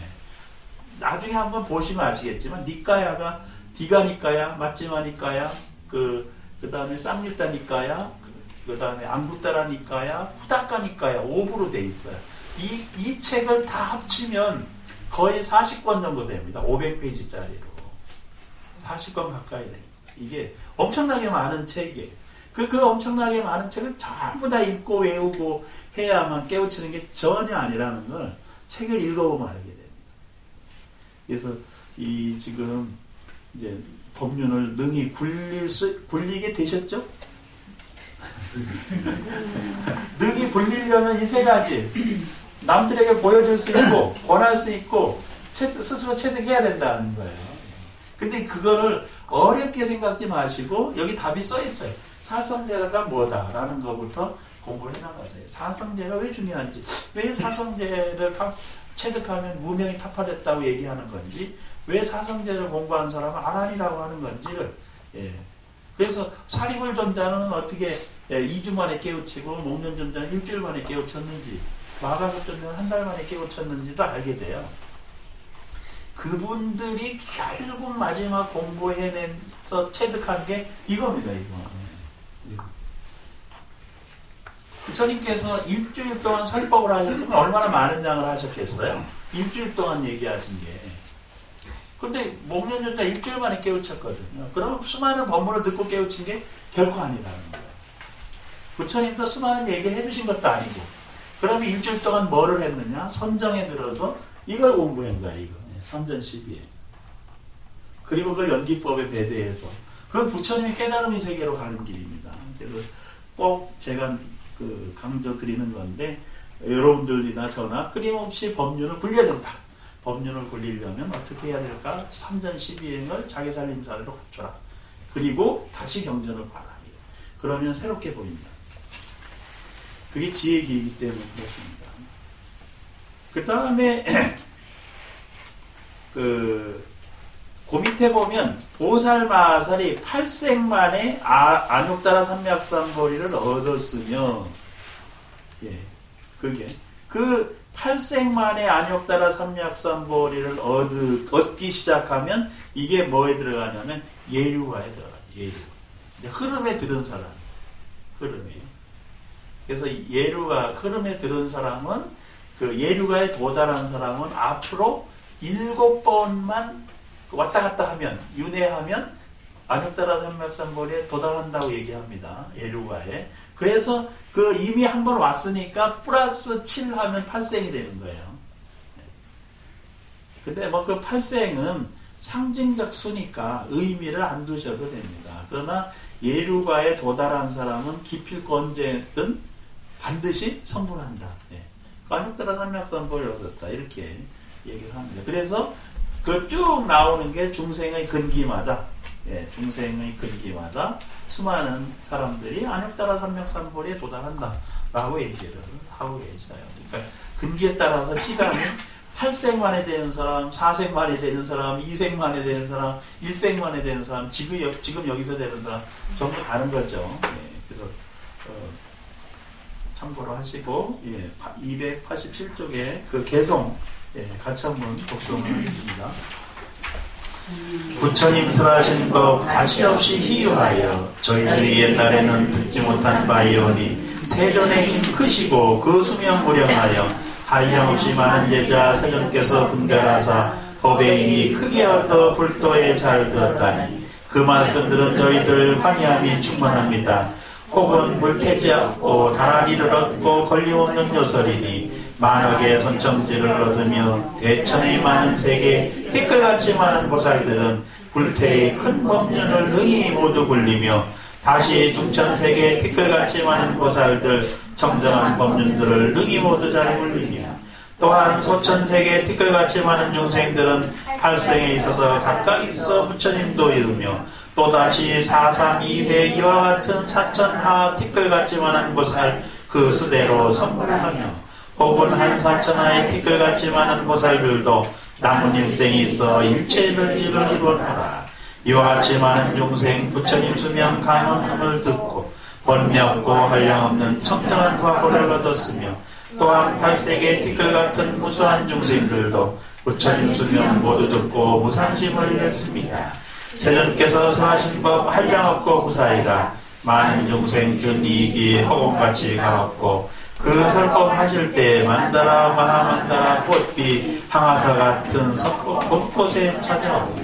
나중에 한번 보시면 아시겠지만 니까야가 디가니까야, 마찌마니까야, 그 다음에 쌍립다니까야, 그 다음에 앙부따라니까야, 후다까니까야 5부로 돼 있어요. 이 책을 다 합치면 거의 40권 정도 됩니다. 500페이지짜리로. 40권 가까이 됩니다. 이게 엄청나게 많은 책이에요. 그 엄청나게 많은 책을 전부 다 읽고 외우고 해야만 깨우치는 게 전혀 아니라는 걸 책을 읽어보면 알게 됩니다. 그래서 이 지금 이제 법륜을 능히 굴리게 되셨죠? 능히 굴리려면 이 세 가지 남들에게 보여줄 수 있고 권할 수 있고 스스로 체득해야 된다는 거예요. 근데 그거를 어렵게 생각지 마시고 여기 답이 써 있어요. 사성제가 뭐다라는 것부터 공부해 나가세요. 사성제가 왜 중요한지, 왜 사성제를 체득하면 무명이 타파됐다고 얘기하는 건지, 왜 사성제를 공부하는 사람은 아란이라고 하는 건지를, 그래서 사리불존자는 어떻게 2주 만에 깨우치고 목련존자는 일주일 만에 깨우쳤는지, 마가섭존자는 한 달 만에 깨우쳤는지도 알게 돼요. 그분들이 결국 마지막 공부해내서 체득한 게 이겁니다. 이거. 부처님께서 일주일 동안 설법을 하셨으면 얼마나 많은 양을 하셨겠어요? 일주일 동안 얘기하신 게. 근데 목련존자 일주일 만에 깨우쳤거든요. 그러면 수많은 법문을 듣고 깨우친 게 결코 아니라는 거예요. 부처님도 수많은 얘기를 해주신 것도 아니고. 그러면 일주일 동안 뭐를 했느냐? 선정에 들어서 이걸 공부한 거야, 이거. 삼전시비에. 그리고 그걸 연기법에 배대해서. 그건 부처님의 깨달음의 세계로 가는 길입니다. 그래서 꼭 제가 강조 드리는 건데, 여러분들이나 저나 끊임없이 법륜을 굴려야 된다. 법륜을 굴리려면 어떻게 해야 될까? 삼전시비행을 자기살림사례로 갖춰라. 그리고 다시 경전을 봐라. 그러면 새롭게 보인다. 그게 지혜기이기 때문에 그렇습니다. 그 다음에 그 밑에 보면 보살마살이 8생만에 안욕따라 삼맥삼보리를 얻었으며, 그게 그 8생만에 안욕따라 삼맥삼보리를 얻기 시작하면 이게 뭐에 들어가냐면 예류가에 들어가요. 예류. 흐름에 들은 사람. 흐름에. 그래서 예류가 흐름에 들은 사람은, 그 예류가에 도달한 사람은 앞으로 7번만 왔다 갔다 하면, 윤회하면 안욕따라 삼맥삼보리에 도달한다고 얘기합니다. 예류가에. 그래서 이미 한 번 왔으니까 플러스 7 하면 8생이 되는 거예요. 근데 그 8생은 상징적 수니까 의미를 안 두셔도 됩니다. 그러나 예류가에 도달한 사람은 기필권제든 반드시 성불한다. 안욕따라 삼맥삼보리를 얻었다. 이렇게 얘기를 합니다. 그래서 쭉 나오는 게 중생의 근기마다, 중생의 근기마다 수많은 사람들이 안욕따라 삼맥삼보리에 도달한다라고 얘기를 하고 계셔요. 그러니까 근기에 따라서 시간이 8생만에 되는 사람, 4생만에 되는 사람, 2생만에 되는 사람, 1생만에 되는 사람, 지금 여기서 되는 사람 전부 다른 거죠. 그래서 참고로 하시고, 287쪽에 그 개성 같이 한번 독송을 하겠습니다. 부처님 설하신 법 다시 없이 희유하여 저희들이 옛날에는 듣지 못한 바이오니 세존의 힘 크시고 그 수명 무량하여 한량없이 많은 제자 세존께서 분별하사 법에 이미 크게 얻어 불도에 잘 되었다니 그 말씀들은 저희들 환희함이 충만합니다. 혹은 물태지 않고 다라리를 얻고 걸림없는 요설이니 만억의 손정지를 얻으며 대천의 많은 세계 티끌같이 많은 보살들은 불태의 큰 법륜을 능히 모두 굴리며 다시 중천세계 티끌같이 많은 보살들 청정한 법륜들을 능히 모두 잘 굴리며 또한 소천세계 티끌같이 많은 중생들은 발생에 있어서 각각 있어 부처님도 이루며 또다시 432회 이와 같은 사천하 티끌같이 많은 보살 그 수대로 선물하며 혹은 한 사천하의 티끌같이 많은 보살들도 남은 일생이 있어 일체를 이루어노라. 이와 같이 많은 중생 부처님 수명 강언함을 듣고 번뇌없고 한량없는 청정한 과보를 얻었으며 또한 8세계 티끌 같은 무수한 중생들도 부처님 수명 모두 듣고 무상심을 했습니다. 세존께서 설하신 법 한량없고 무사이가 많은 중생 준이익이 허공같이 가없고 그 설법 하실 때 만다라 마하만다라 꽃비 항아사 같은 석꽃 곳곳에 찾아오며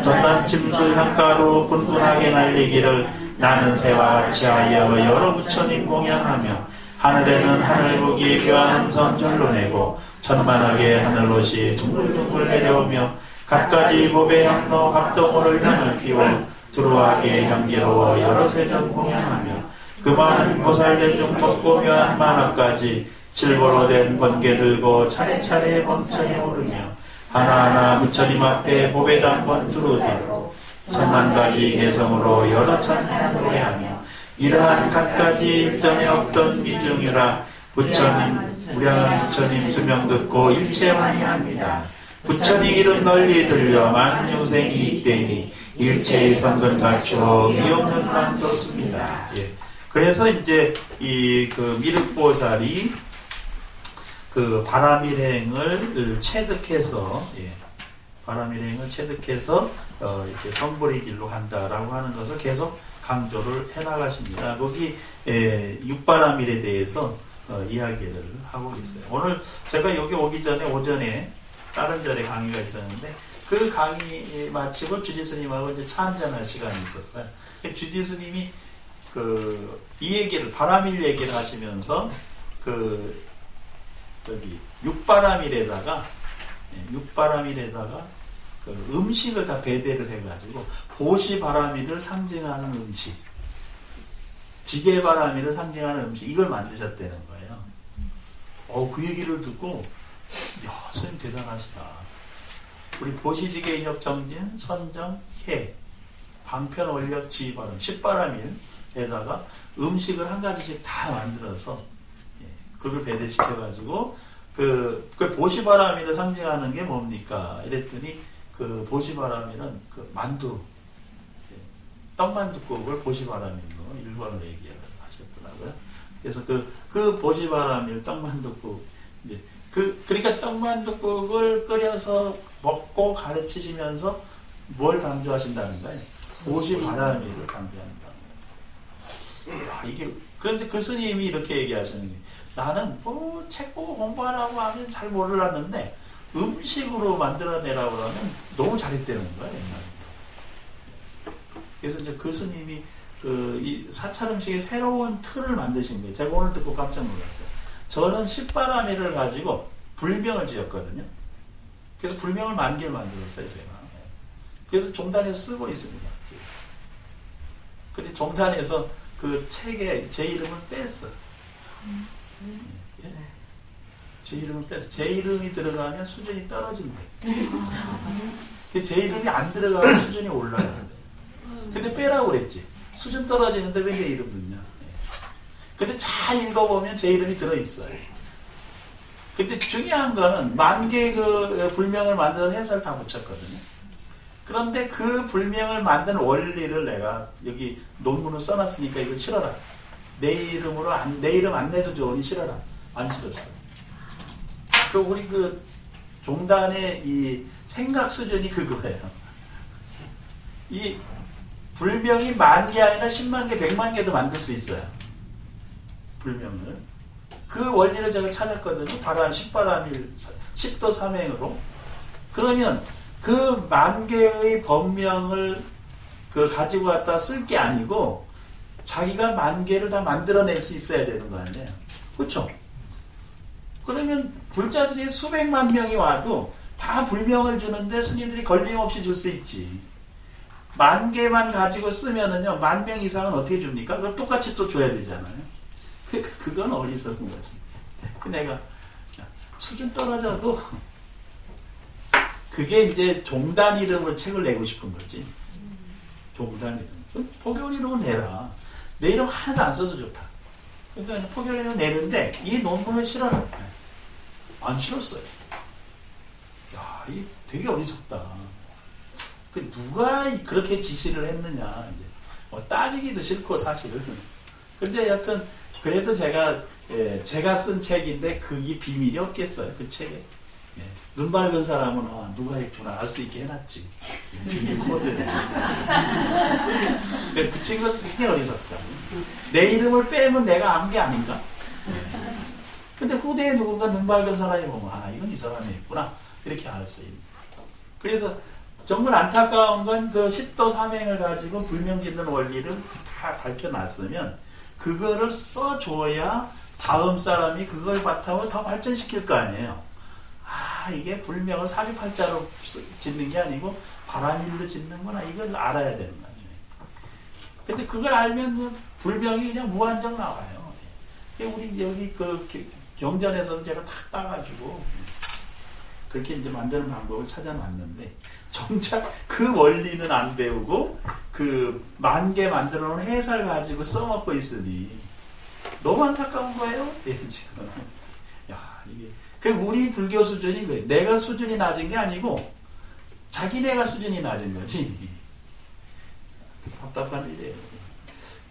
전단 침수 향가로 분분하게 날리기를 나는 새와 같이 하여 여러 부처님 공양하며 하늘에는 하늘복이 교환 음선 절로 내고 천만하게 하늘롯이 둥글둥글 내려오며 갖가지 법의 향로 각도모를 향을 피워 두루하게 향기로워 여러 세전 공양하며 그 많은 보살들 중 좁고 묘한 만화까지 실보로 된 번개 들고 차례차례 번천에 오르며 하나하나 부처님 앞에 보배 단번 두루대고 천만가지 개성으로 여러 천만 노래하며 이러한 갖가지 일전에 없던 미중이라 부처님 무량한 부처님 수명 듣고 일체 환희합니다. 부처님 이름 널리 들려 많은 중생이 있대니 일체의 선근 갖추어 미없는 만 뒀습니다. 예. 그래서 이제 이 그 미륵보살이 그 바람일행을 체득해서 바람일행을 체득해서 이렇게 성불의 길로 한다라고 하는 것을 계속 강조를 해나가십니다. 거기 육바람일에 대해서 이야기를 하고 있어요. 오늘 제가 여기 오기 전에 오전에 다른 절에 강의가 있었는데 그 강의 마치고 주지 스님하고 이제 차 한잔할 시간이 있었어요. 주지 스님이 이 얘기를 바람일 얘기를 하시면서 육바람일에다가 음식을 다 배대를 해가지고 보시바람일을 상징하는 음식, 지게바람일을 상징하는 음식 이걸 만드셨다는 거예요. 그 얘기를 듣고 야, 선생님 대단하시다. 우리 보시지게인역 정진, 선정, 해, 방편, 원력, 지바람, 십바람일에다가 음식을 한 가지씩 다 만들어서 그걸 배대시켜가지고 그 보시바람일을 상징하는 게 뭡니까? 이랬더니 그 보시바람일은 그 만두, 떡만두국을 보시바람일로 일본어로 얘기를 하셨더라고요. 그래서 그 보시바람일 떡만두국 이제 그러니까 떡만두국을 끓여서 먹고 가르치시면서 뭘 강조하신다는 거예요? 보시바람일을 강조한다. 이게 그런데 그 스님이 이렇게 얘기하시는 게 나는 책 보고 공부하라고 하면 잘 몰랐는데 음식으로 만들어내라고 하면 너무 잘했다는 거예요. 그래서 이제 그 스님이 이 사찰 음식의 새로운 틀을 만드신 거예요. 제가 오늘 듣고 깜짝 놀랐어요. 저는 십바람일을 가지고 불명을 지었거든요. 그래서 불명을 10,000개를 만들었어요, 제가. 그래서 종단에서 쓰고 있습니다. 근데 종단에서 그 책에 제 이름을 뺐어. 제 이름을 뺐어. 제 이름이 들어가면 수준이 떨어진대. 제 이름이 안 들어가면 수준이 올라가는데. 근데 빼라고 그랬지. 수준 떨어지는데 왜 내 이름 넣냐. 근데 잘 읽어보면 제 이름이 들어있어요. 근데 중요한 거는 10,000개 그 불명을 만들어서 해설 다 붙였거든요. 그런데 그 불명을 만든 원리를 내가 여기 논문을 써놨으니까 이걸 실어라. 내 이름 안 내도 좋으니 실어라. 안 실었어. 우리 종단의 이 생각 수준이 그거예요. 이 불명이 10,000개 아니라 100,000개, 1,000,000개도 만들 수 있어요. 불명을. 그 원리를 제가 찾았거든요. 십바람일, 10도 삼행으로. 그러면 그 10,000개의 법명을 가지고 갖다 쓸 게 아니고 자기가 10,000개를 다 만들어낼 수 있어야 되는 거 아니에요. 그렇죠? 그러면 불자들이 수백만 명이 와도 다 불명을 주는데 스님들이 걸림없이 줄 수 있지. 10,000개만 가지고 쓰면은요, 10,000명 이상은 어떻게 줍니까? 그걸 똑같이 또 줘야 되잖아요. 그건 어리석은 거지. 내가 수준 떨어져도 그게 이제 종단 이름으로 책을 내고 싶은 거지. 종단 이름. 포교원 이름은 내라. 내 이름 하나도 안 써도 좋다. 그러니까 포교원 이름 내는데 이 논문을 실어라. 안 실었어요. 야, 이 되게 어리석다. 누가 그렇게 지시를 했느냐. 이제 뭐 따지기도 싫고 사실은. 근데 여튼 그래도 제가 쓴 책인데 그게 비밀이 없겠어요. 그 책에. 눈 밝은 사람은 누가 했구나 알 수 있게 해놨지. 비밀 코드네. 그 친구는 되게 어리석다. 내 이름을 빼면 내가 안 게 아닌가? 근데 후대에 누군가 눈 밝은 사람이 보면 이건 이 사람이 했구나. 이렇게 알 수 있는. 그래서 정말 안타까운 건 그 십도 삼행을 가지고 불명짓는 원리를 다 밝혀놨으면 그거를 써줘야 다음 사람이 그걸 바탕으로 더 발전시킬 거 아니에요. 이게 불명을 사주팔자로 짓는 게 아니고 바람일로 짓는구나. 이걸 알아야 되는 거 아니에요. 근데 그걸 알면 불명이 그냥 무한정 나와요. 우리 여기 그 경전에서는 제가 다 따가지고 그렇게 이제 만드는 방법을 찾아놨는데 정작 그 원리는 안 배우고 그 10,000개 만들어 놓은 해설 가지고 써먹고 있으니 너무 안타까운 거예요. 지금. 야, 이게 우리 불교 수준이 그래. 내가 수준이 낮은 게 아니고 자기네가 수준이 낮은 거지. 답답한 일이에요.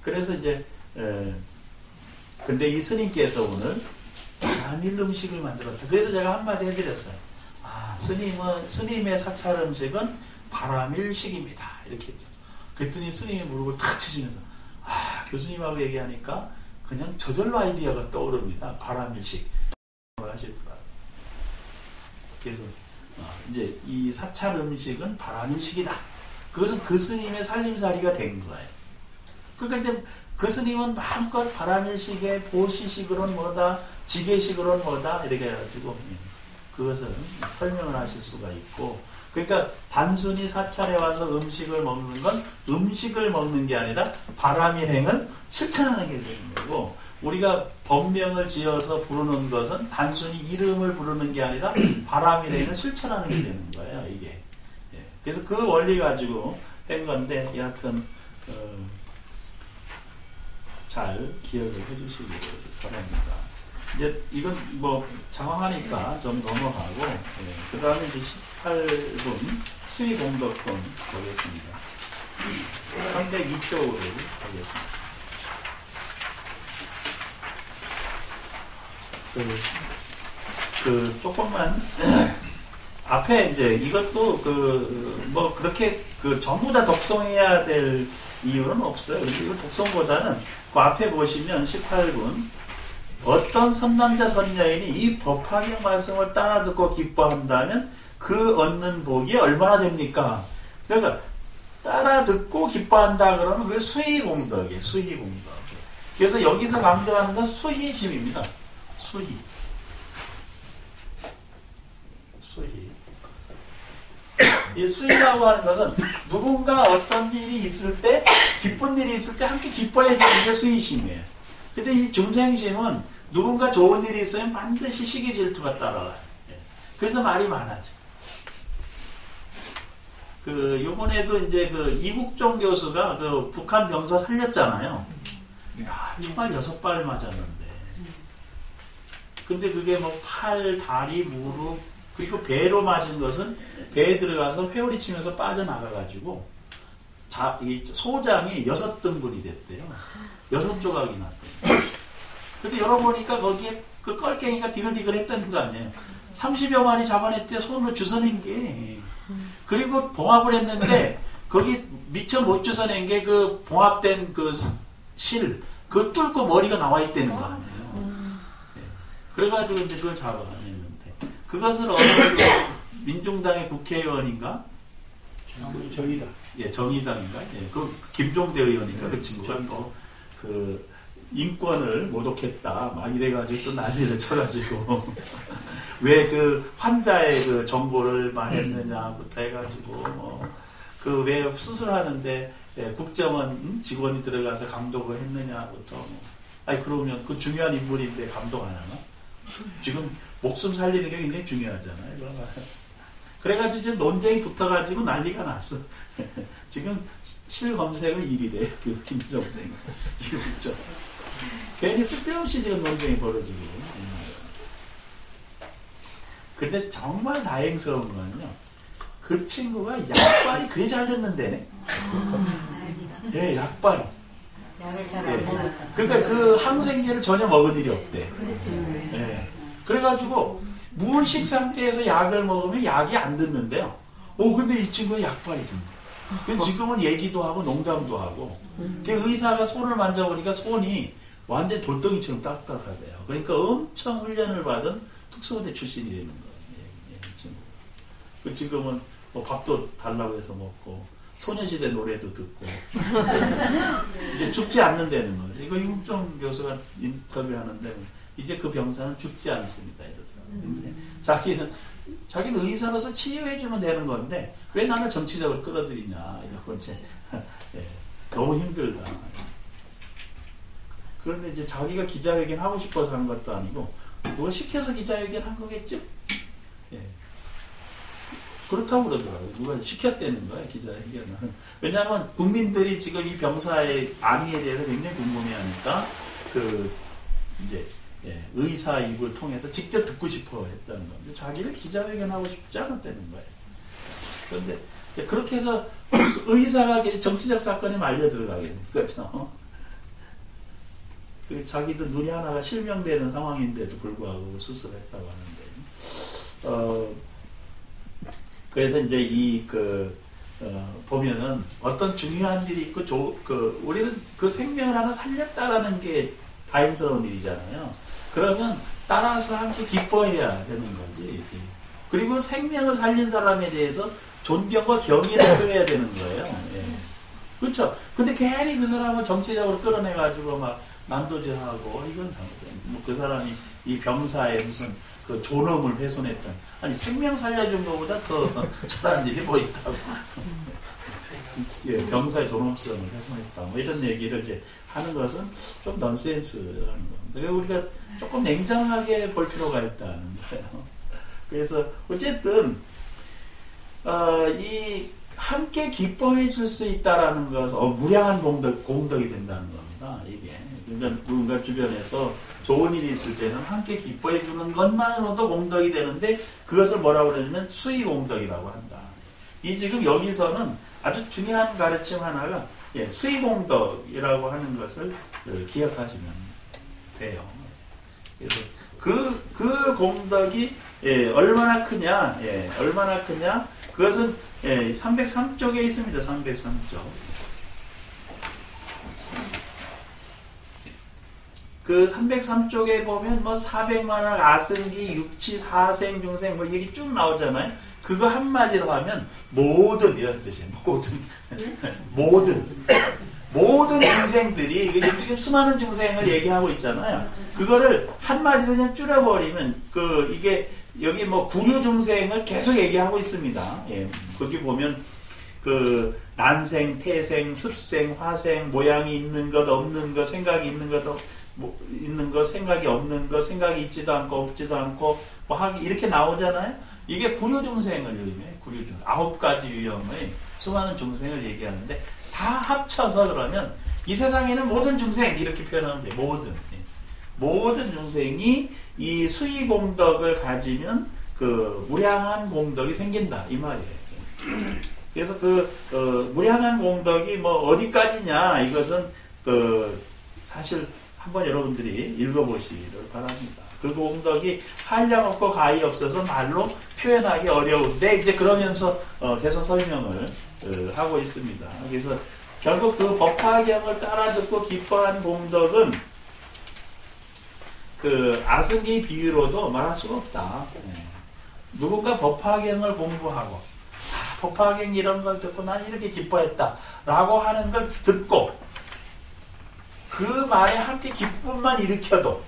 그래서 이제 근데 이 스님께서 오늘 단일 음식을 만들었다. 그래서 제가 한마디 해드렸어요. 스님의 사찰 음식은 바람일식입니다. 이렇게 했죠. 그랬더니 스님이 무릎을 탁 치시면서 교수님하고 얘기하니까 그냥 저절로 아이디어가 떠오릅니다. 바람일식 하시더라고요. 그래서 이제 이 사찰 음식은 바람일식이다. 그것은 그 스님의 살림살이가 된 거예요. 그러니까 이제 그 스님은 마음껏 바람일식의 보시식으로는 뭐다, 지게식으로는 뭐다 이렇게 해가지고 그것을 설명을 하실 수가 있고, 그러니까 단순히 사찰에 와서 음식을 먹는 건 음식을 먹는 게 아니라 바람일행을 실천하는 게 되는 거고, 우리가 법명을 지어서 부르는 것은 단순히 이름을 부르는 게 아니라 바람일행을 실천하는 게 되는 거예요. 이게. 그래서 그 원리 가지고 한 건데 여하튼 잘 기억을 해주시기 바랍니다. 이제 이건 뭐 장황하니까 좀 넘어가고 그 다음에 이제 18분 수의공덕권 보겠습니다. 302쪽으로 보겠습니다. 조금만 앞에 이제 이것도 뭐 그렇게 전부 다 독송해야 될 이유는 없어요. 이거 독송보다는 그 앞에 보시면 18분 어떤 선남자 선여인이 이 법화경 말씀을 따라 듣고 기뻐한다면 그 얻는 복이 얼마나 됩니까? 그러니까 따라 듣고 기뻐한다 그러면 그게 수희공덕이에요. 수희공덕. 그래서 여기서 강조하는 건 수희심입니다. 수희. 이 수희라고 하는 것은 누군가 어떤 일이 있을 때, 기쁜 일이 있을 때 함께 기뻐해 주는 게 수희심이에요. 근데 이 중생심은 누군가 좋은 일이 있으면 반드시 시기 질투가 따라와요. 그래서 말이 많아져. 요번에도 이제 이국종 교수가 북한 병사 살렸잖아요. 야, 정말 6발 맞았는데. 근데 그게 뭐 팔, 다리, 무릎, 그리고 배로 맞은 것은 배에 들어가서 회오리 치면서 빠져나가가지고 이 소장이 6등분이 됐대요. 6조각이 났대요. 근데 열어보니까 거기에 그 껄갱이가 디글디글 했다는 거 아니에요. 30여 마리 잡아냈대. 손으로 주워낸 게. 그리고 봉합을 했는데 거기 미처 못 주워낸 게 그 봉합된 실, 그거 뚫고 머리가 나와 있다는 거 아니에요. 그래가지고 이제 그걸 잡아냈는데 그것을 민중당의 국회의원인가? 정의다. 예, 정의당인가? 예, 그 김종대 의원인가? 그 친구가 그 인권을 모독했다. 막 이래가지고 또 난리를 쳐가지고 왜 그 환자의 그 정보를 말했느냐부터 해가지고 그 왜 수술하는데 국정원 직원이 들어가서 감독을 했느냐부터 아니 그러면 그 중요한 인물인데 감독 안 하나? 지금 목숨 살리는 게 굉장히 중요하잖아요. 그래가지고 이제 논쟁이 붙어가지고 난리가 났어. 지금 실검색은 1위래. 그 김정대. 이국적. 괜히 쓸데없이 지금 논쟁이 벌어지고. 근데 정말 다행스러운 거는요. 그 친구가 약발이 그리 잘 됐는데. 예, 약발이. 약을 잘 안 먹었어. 그러니까 그 항생제를 전혀 먹은 일이 없대. 그렇지. 예. 그래가지고 무의식 상태에서 약을 먹으면 약이 안 듣는데요. 근데 이 친구는 약발이 든다. 그 지금은 얘기도 하고 농담도 하고. 그 의사가 손을 만져보니까 손이 완전 돌덩이처럼 딱딱하대요. 그러니까 엄청 훈련을 받은 특수부대 출신이라는 거예요. 이 친구. 그 지금은 뭐 밥도 달라고 해서 먹고 소녀시대 노래도 듣고 이제 죽지 않는다는 거죠. 이거 이국정 교수가 인터뷰하는데 이제 그 병사는 죽지 않습니다. 이러더라고요. 자기는 의사로서 치유해주면 되는 건데 왜 나는 정치적으로 끌어들이냐 이러고 이제 너무 힘들다. 그런데 이제 자기가 기자회견 하고 싶어서 한 것도 아니고 그걸 시켜서 기자회견 한 거겠죠? 예. 그렇다고 그러더라고요. 누가 시켰다는 거야 기자회견을. 왜냐하면 국민들이 지금 이 병사의 안위에 대해서 굉장히 궁금해하니까 그 이제 의사 입을 통해서 직접 듣고 싶어 했다는 건데 자기를 기자회견하고 싶지 않았다는 거예요. 그런데 그렇게 해서 의사가 정치적 사건에 말려 들어가게 된 거죠. 그 자기도 눈이 하나가 실명되는 상황인데도 불구하고 수술했다고 하는데 그래서 이제 보면은 어떤 중요한 일이 있고 우리는 그 생명을 하나 살렸다라는 게 다행스러운 일이잖아요. 그러면 따라서 함께 기뻐해야 되는 거지. 그리고 생명을 살린 사람에 대해서 존경과 경의를 표해야 되는 거예요. 예. 그렇죠. 근데 괜히 그 사람을 정치적으로 끌어내가지고 막 난도질하고 이건 뭐 그 사람이 이 병사의 무슨 그 존엄을 훼손했던 아니 생명 살려준 것보다 더 잘한 일이 뭐 있다고. 예, 병사의 존엄성을 훼손했다. 뭐 이런 얘기를 이제 하는 것은 좀 넌센스라는 겁니다. 그래서 우리가 조금 냉정하게 볼 필요가 있다는 거예요. 그래서 어쨌든 이 함께 기뻐해 줄 수 있다라는 것은 무량한 공덕이 된다는 겁니다. 이게 그러니까 누군가 주변에서 좋은 일이 있을 때는 함께 기뻐해 주는 것만으로도 공덕이 되는데 그것을 뭐라고 그러냐면 수의 공덕이라고 한다. 이 지금 여기서는 아주 중요한 가르침 하나가 수의 공덕이라고 하는 것을 기억하시면 돼요. 그래서 그 공덕이 얼마나 크냐, 얼마나 크냐, 그것은 303쪽에 있습니다. 303쪽. 그 303쪽에 보면 뭐 400만원 아승기, 육치, 사생, 중생 뭐 얘기 쭉 나오잖아요. 그거 한마디로 하면 모든 이런 뜻이에요. 모든 중생들이 지금 수많은 중생을 얘기하고 있잖아요. 그거를 한마디로 그냥 줄여버리면 이게 여기 뭐 구류 중생을 계속 얘기하고 있습니다. 예. 거기 보면 그 난생, 태생, 습생, 화생, 모양이 있는 것, 없는 것, 생각이 있는 것, 있는 것, 생각이 없는 것, 생각이 있지도 않고 없지도 않고 뭐 이렇게 나오잖아요. 이게 구류 중생을 의미해요. 구류 중생. 9가지 유형의 수많은 중생을 얘기하는데 다 합쳐서 그러면 이 세상에는 모든 중생 이렇게 표현하면 돼요. 모든 중생이 이 수의 공덕을 가지면 그 무량한 공덕이 생긴다 이 말이에요. 그래서 무량한 공덕이 뭐 어디까지냐 이것은 사실 한번 여러분들이 읽어보시기를 바랍니다. 그 공덕이 한량없고 가히 없어서 말로 표현하기 어려운데 이제 그러면서 계속 설명을 하고 있습니다. 그래서 결국 그 법화경을 따라 듣고 기뻐한 공덕은 그 아승기 비유로도 말할 수가 없다. 누군가 법화경을 공부하고 법화경 이런 걸 듣고 난 이렇게 기뻐했다 라고 하는 걸 듣고 그 말에 함께 기쁨만 일으켜도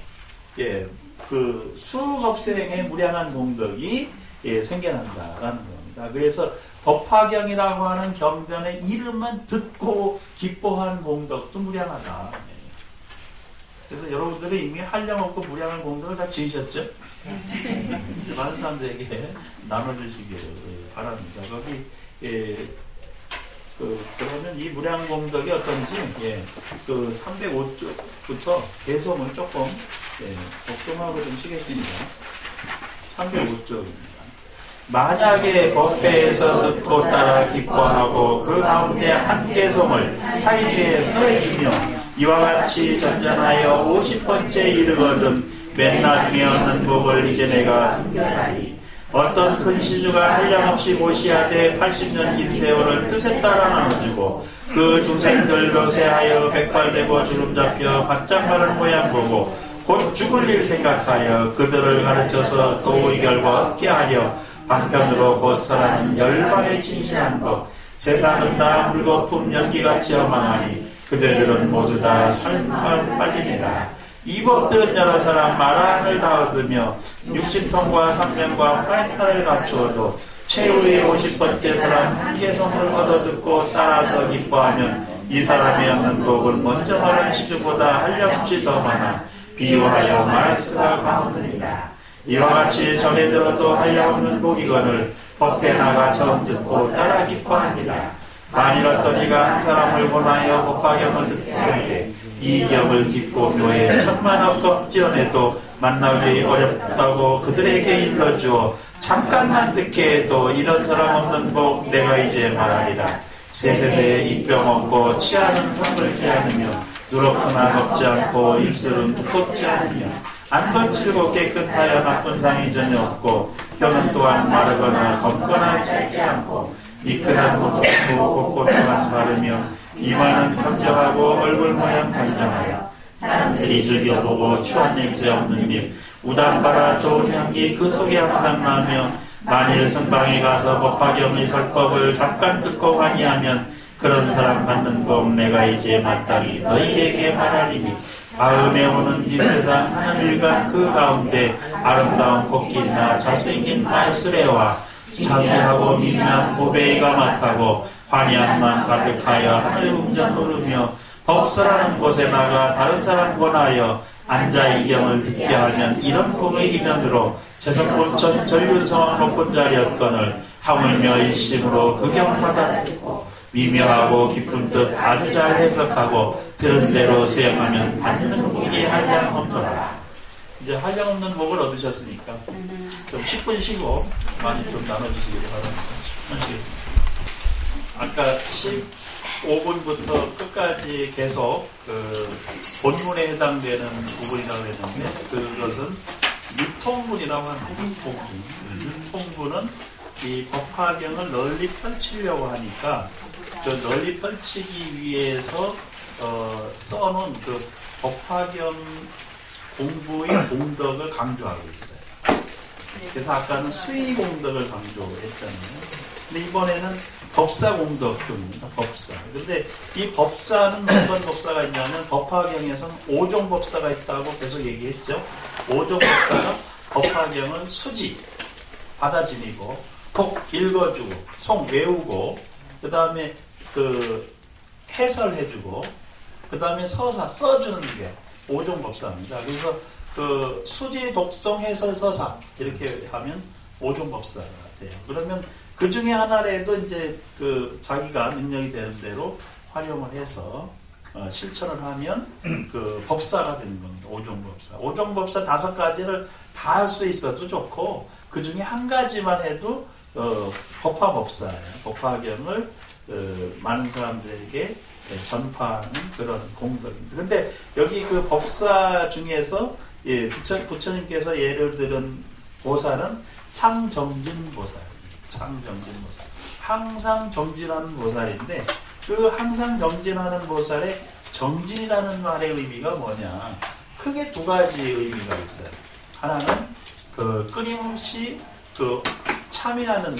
그 수업생의 무량한 공덕이 생겨난다라는 겁니다. 그래서 법화경이라고 하는 경전의 이름만 듣고 기뻐한 공덕도 무량하다. 그래서 여러분들은 이미 한량없고 무량한 공덕을 다 지으셨죠? 많은 사람들에게 나눠주시기를 바랍니다. 거기 그러면 이 무량 공덕이 어떤지 그 305쪽부터 개성을 조금 복송하고 좀 치겠습니다. 305쪽입니다. 만약에 법회에서 듣고 따라 기뻐하고 그 가운데 한 개성을 타인에게 서해주며 이와 같이 전전하여 50번째 이르거든 맨 나중에 얻는 복을 이제 내가 분별하리. 어떤 큰 시주가 한량없이 모시하되 80년 긴 세월을 뜻에 따라 나눠주고 그 중생들로 세하여 백발되고 주름 잡혀 바짝 마른 모양 보고 곧 죽을 일 생각하여 그들을 가르쳐서 도의 결과 얻게 하려 방편으로 곧 살아는 열방에 진실한 것 세상은 다 물거품 연기같이 허망하니 그대들은 모두 다 삶을 빨립니다. 이 법들은 여러 사람 만한을 다 얻으며 육신통과 삼명과 프라이타를 갖추어도 최후의 50번째 사람 한 개성을 얻어듣고 따라서 기뻐하면 이 사람이 얻는 복은 먼저 말한 시주보다 한량없이 더 많아 비유하여 말할 수가 강하느니라. 이와 같이 전에 들어도 한량없는 복이거늘 법회 나가 처음 듣고 따라 기뻐합니다. 만일 어떤 이가 한 사람을 권하여 법화경을 듣게 하되 이 격을 깊고 묘에 천만억 겁지어내도 만나기 어렵다고 그들에게 일러주어 잠깐만 듣게 해도 이런 사람 없는 복 내가 이제 말하리라. 세세대에 입병 없고 치아는 성글지 않으며 누렇거나 덥지 않고 입술은 두껍지 않으며 안 거칠고 깨끗하여 나쁜 상이 전혀 없고 혀는 또한 마르거나 검거나 찰지 않고 미끈한 것도 없고 꼿꼿한 바르며 이마는 평정하고 얼굴 모양 단정하여 사람들이 즐겨보고 추한 냄새 없는 입 우담바라 좋은 향기 그 속에 항상 나며 만일 선방에 가서 법화경의 설법을 잠깐 듣고 환희하면 그런 사람 받는 복 내가 이제 마땅히 너희에게 말하리니 마음에 오는 이 세상 하늘일간 그 가운데 아름다운 꽃길이나 잘생긴 말수레와 장애하고 미미한 보배이가 맡하고 환희함만 가득하여 하늘 운전 오르며 법서라는 곳에 나가 다른 사람 권하여 앉아 이경을 듣게 하면 이런 복의 기면으로 재성본 전륜성왕 높은 자리였거늘 하물며 일심으로 그 경마다 듣고 미묘하고 깊은 뜻 아주 잘 해석하고 들은 대로 수행하면 받는 복이 한량없노라. 이제 한량없는 복을 얻으셨으니까 좀 10분 쉬고 많이 좀 나눠주시기를 바랍니다. 10분 쉬겠습니다. 아까 15분부터 끝까지 계속 그 본문에 해당되는 부분이라고 했는데 그것은 유통분이라고 합니다. 유통분은 이 법화경을 널리 펼치려고 하니까 그 널리 펼치기 위해서 써놓은 그 법화경 공부의 공덕을 강조하고 있어요. 그래서 아까는 수의 공덕을 강조했잖아요. 근데 이번에는 법사 공덕입니다. 법사. 근데 이 법사는 어떤 법사가 있냐면 법화경에서는 5종 법사가 있다고 계속 얘기했죠. 5종 법사가 법화경을 수지, 받아지니고, 톡 읽어주고, 송 외우고, 그 다음에 그 해설해주고, 그 다음에 서사 써주는 게 5종 법사입니다. 그래서 그 수지, 독성, 해설, 서사 이렇게 하면 5종 법사가 돼요. 그러면 그 중에 하나라도 이제 그 자기가 능력이 되는 대로 활용을 해서 실천을 하면 그 법사가 되는 겁니다. 5종 법사. 5종 법사 5가지를 다 할 수 있어도 좋고 그 중에 한 가지만 해도 법화 법사예요. 법화경을 많은 사람들에게 전파하는 그런 공덕입니다. 근데 여기 그 법사 중에서 부처님께서 예를 들은 보살은 상정진 보살. 상정진 보살. 항상 정진하는 보살인데 그 항상 정진하는 보살의 정진이라는 말의 의미가 뭐냐? 크게 두 가지 의미가 있어요. 하나는 그 끊임없이 그 참여하는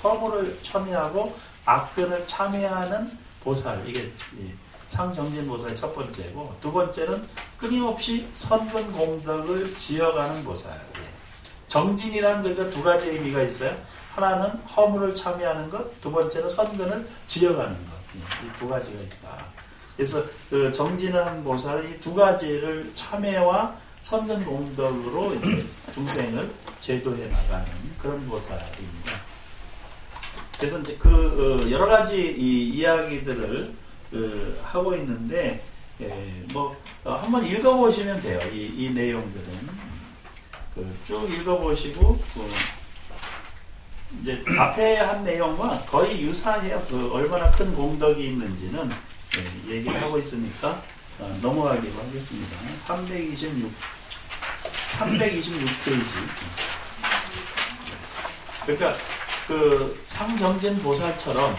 허물을 참여하고 악근을 참여하는 보살, 이게 상정진 보살의 첫 번째고, 두 번째는 끊임없이 선근 공덕을 지어가는 보살. 정진이라는 글과 두 가지 의미가 있어요. 하나는 허물을 참여하는 것, 두 번째는 선근을 지어가는 것. 이 두 가지가 있다. 그래서 그 정진을 한 보살은 이 두 가지를 참회와 선근 공덕으로 이제 중생을 제도해 나가는 그런 보살입니다. 그래서 이제 그 여러 가지 이 이야기들을 하고 있는데, 한번 읽어보시면 돼요. 이 내용들은 쭉 읽어보시고 이제 앞에 한 내용과 거의 유사해요. 얼마나 큰 공덕이 있는지는 얘기를 하고 있으니까 넘어가기로 하겠습니다. 326페이지. 그러니까 그 상정진 보살처럼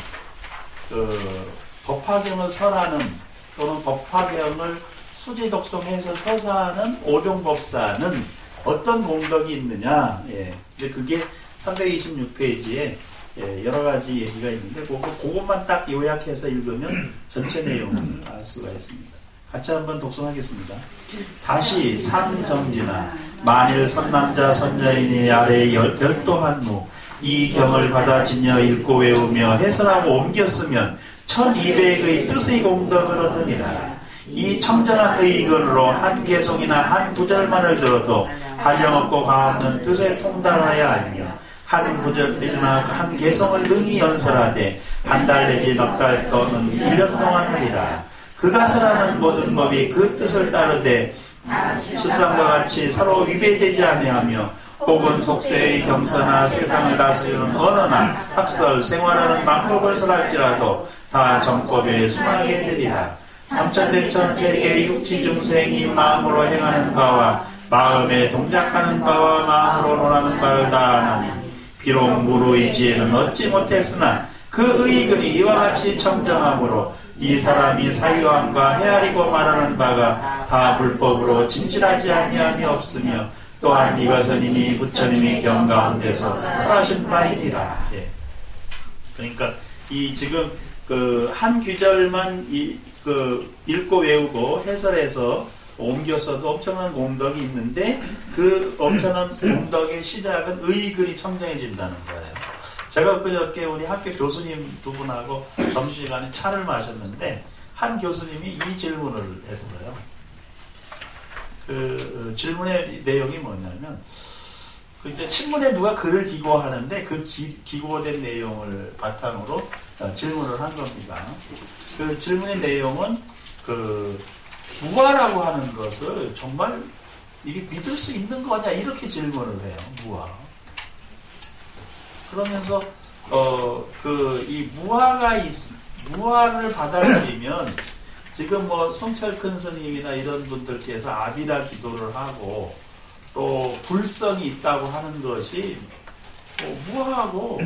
법화경을 설하는 또는 법화경을 수지독송해서 서사하는 오종법사는 어떤 공덕이 있느냐. 근데 그게 326페이지에 여러 가지 얘기가 있는데 그것만 딱 요약해서 읽으면 전체 내용을 알 수가 있습니다. 같이 한번 독송하겠습니다. 다시 상정진아, 만일 선남자 선녀인이 아래 별도한 무 이 경을 받아 지녀 읽고 외우며 해설하고 옮겼으면 1200의 뜻의 공덕을 얻느니라. 이 청정한 의글로 한 개송이나 한 구절만을 들어도 한량없고 가없는 뜻에 통달하여 알며 한 구절이나 한 개송을 능히 연설하되 한 달 내지 넉 달 또는 1년 동안 하리라. 그가 설하는 모든 법이 그 뜻을 따르되 실상과 같이 서로 위배되지 아니하며 혹은 속세의 경서나 세상을 다스리는 언어나 학설, 생활하는 방법을 설할지라도 다 정법에 순하게 되리라. 삼천대천 세계의 육지 중생이 마음으로 행하는 바와 마음에 동작하는 바와 마음으로 논하는 바를 다 아나니 비록 무로의지에는 얻지 못했으나 그 의근이 이와 같이 청정함으로 이 사람이 사유함과 헤아리고 말하는 바가 다 불법으로 진실하지 아니함이 없으며 또한 이것은 이미 부처님이 경 가운데서 설하신 바이니라. 그러니까 이 지금 그 한 규절만 읽고 외우고 해설해서 옮겨서도 엄청난 공덕이 있는데 그 엄청난 공덕의 시작은 의글이 청정해진다는 거예요. 제가 그저께 우리 학교 교수님 두 분하고 점심시간에 차를 마셨는데 한 교수님이 이 질문을 했어요. 그 질문의 내용이 뭐냐면 이제 신문에 누가 글을 기고하는데 그 기고된 내용을 바탕으로 질문을 한 겁니다. 그 질문의 내용은 무아라고 하는 것을 정말 이게 믿을 수 있는 거냐 이렇게 질문을 해요. 그러면서 이 무아를 받아들이면 지금 성철 큰 스님이나 이런 분들께서 아비라 기도를 하고 또 불성이 있다고 하는 것이 무아하고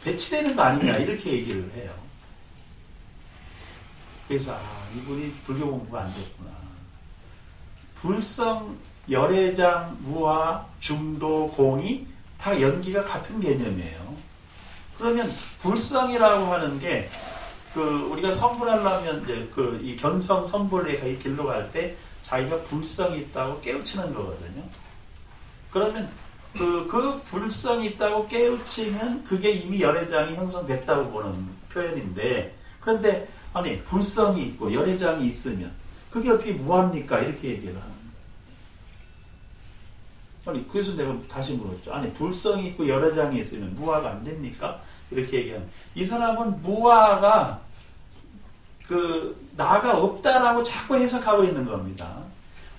배치되는 거 아니냐 이렇게 얘기를 해요. 그래서 이분이 불교 공부가 안 됐구나. 불성, 열애장, 무아, 중도, 공이 다 연기가 같은 개념이에요. 그러면 불성이라고 하는 게 우리가 선불하려면 이제 이 견성 선불의 길로 갈 때 자기가 불성이 있다고 깨우치는 거거든요. 그러면 그 불성이 있다고 깨우치면 그게 이미 열애장이 형성됐다고 보는 표현인데, 그런데 아니 불성이 있고 열애장이 있으면 그게 어떻게 무합니까? 이렇게 얘기를 하는 거예요. 아니 그래서 내가 다시 물었죠. 아니 불성이 있고 열애장이 있으면 무화가 안 됩니까? 이렇게 얘기하면 이 사람은 무아가 나가 없다라고 자꾸 해석하고 있는 겁니다.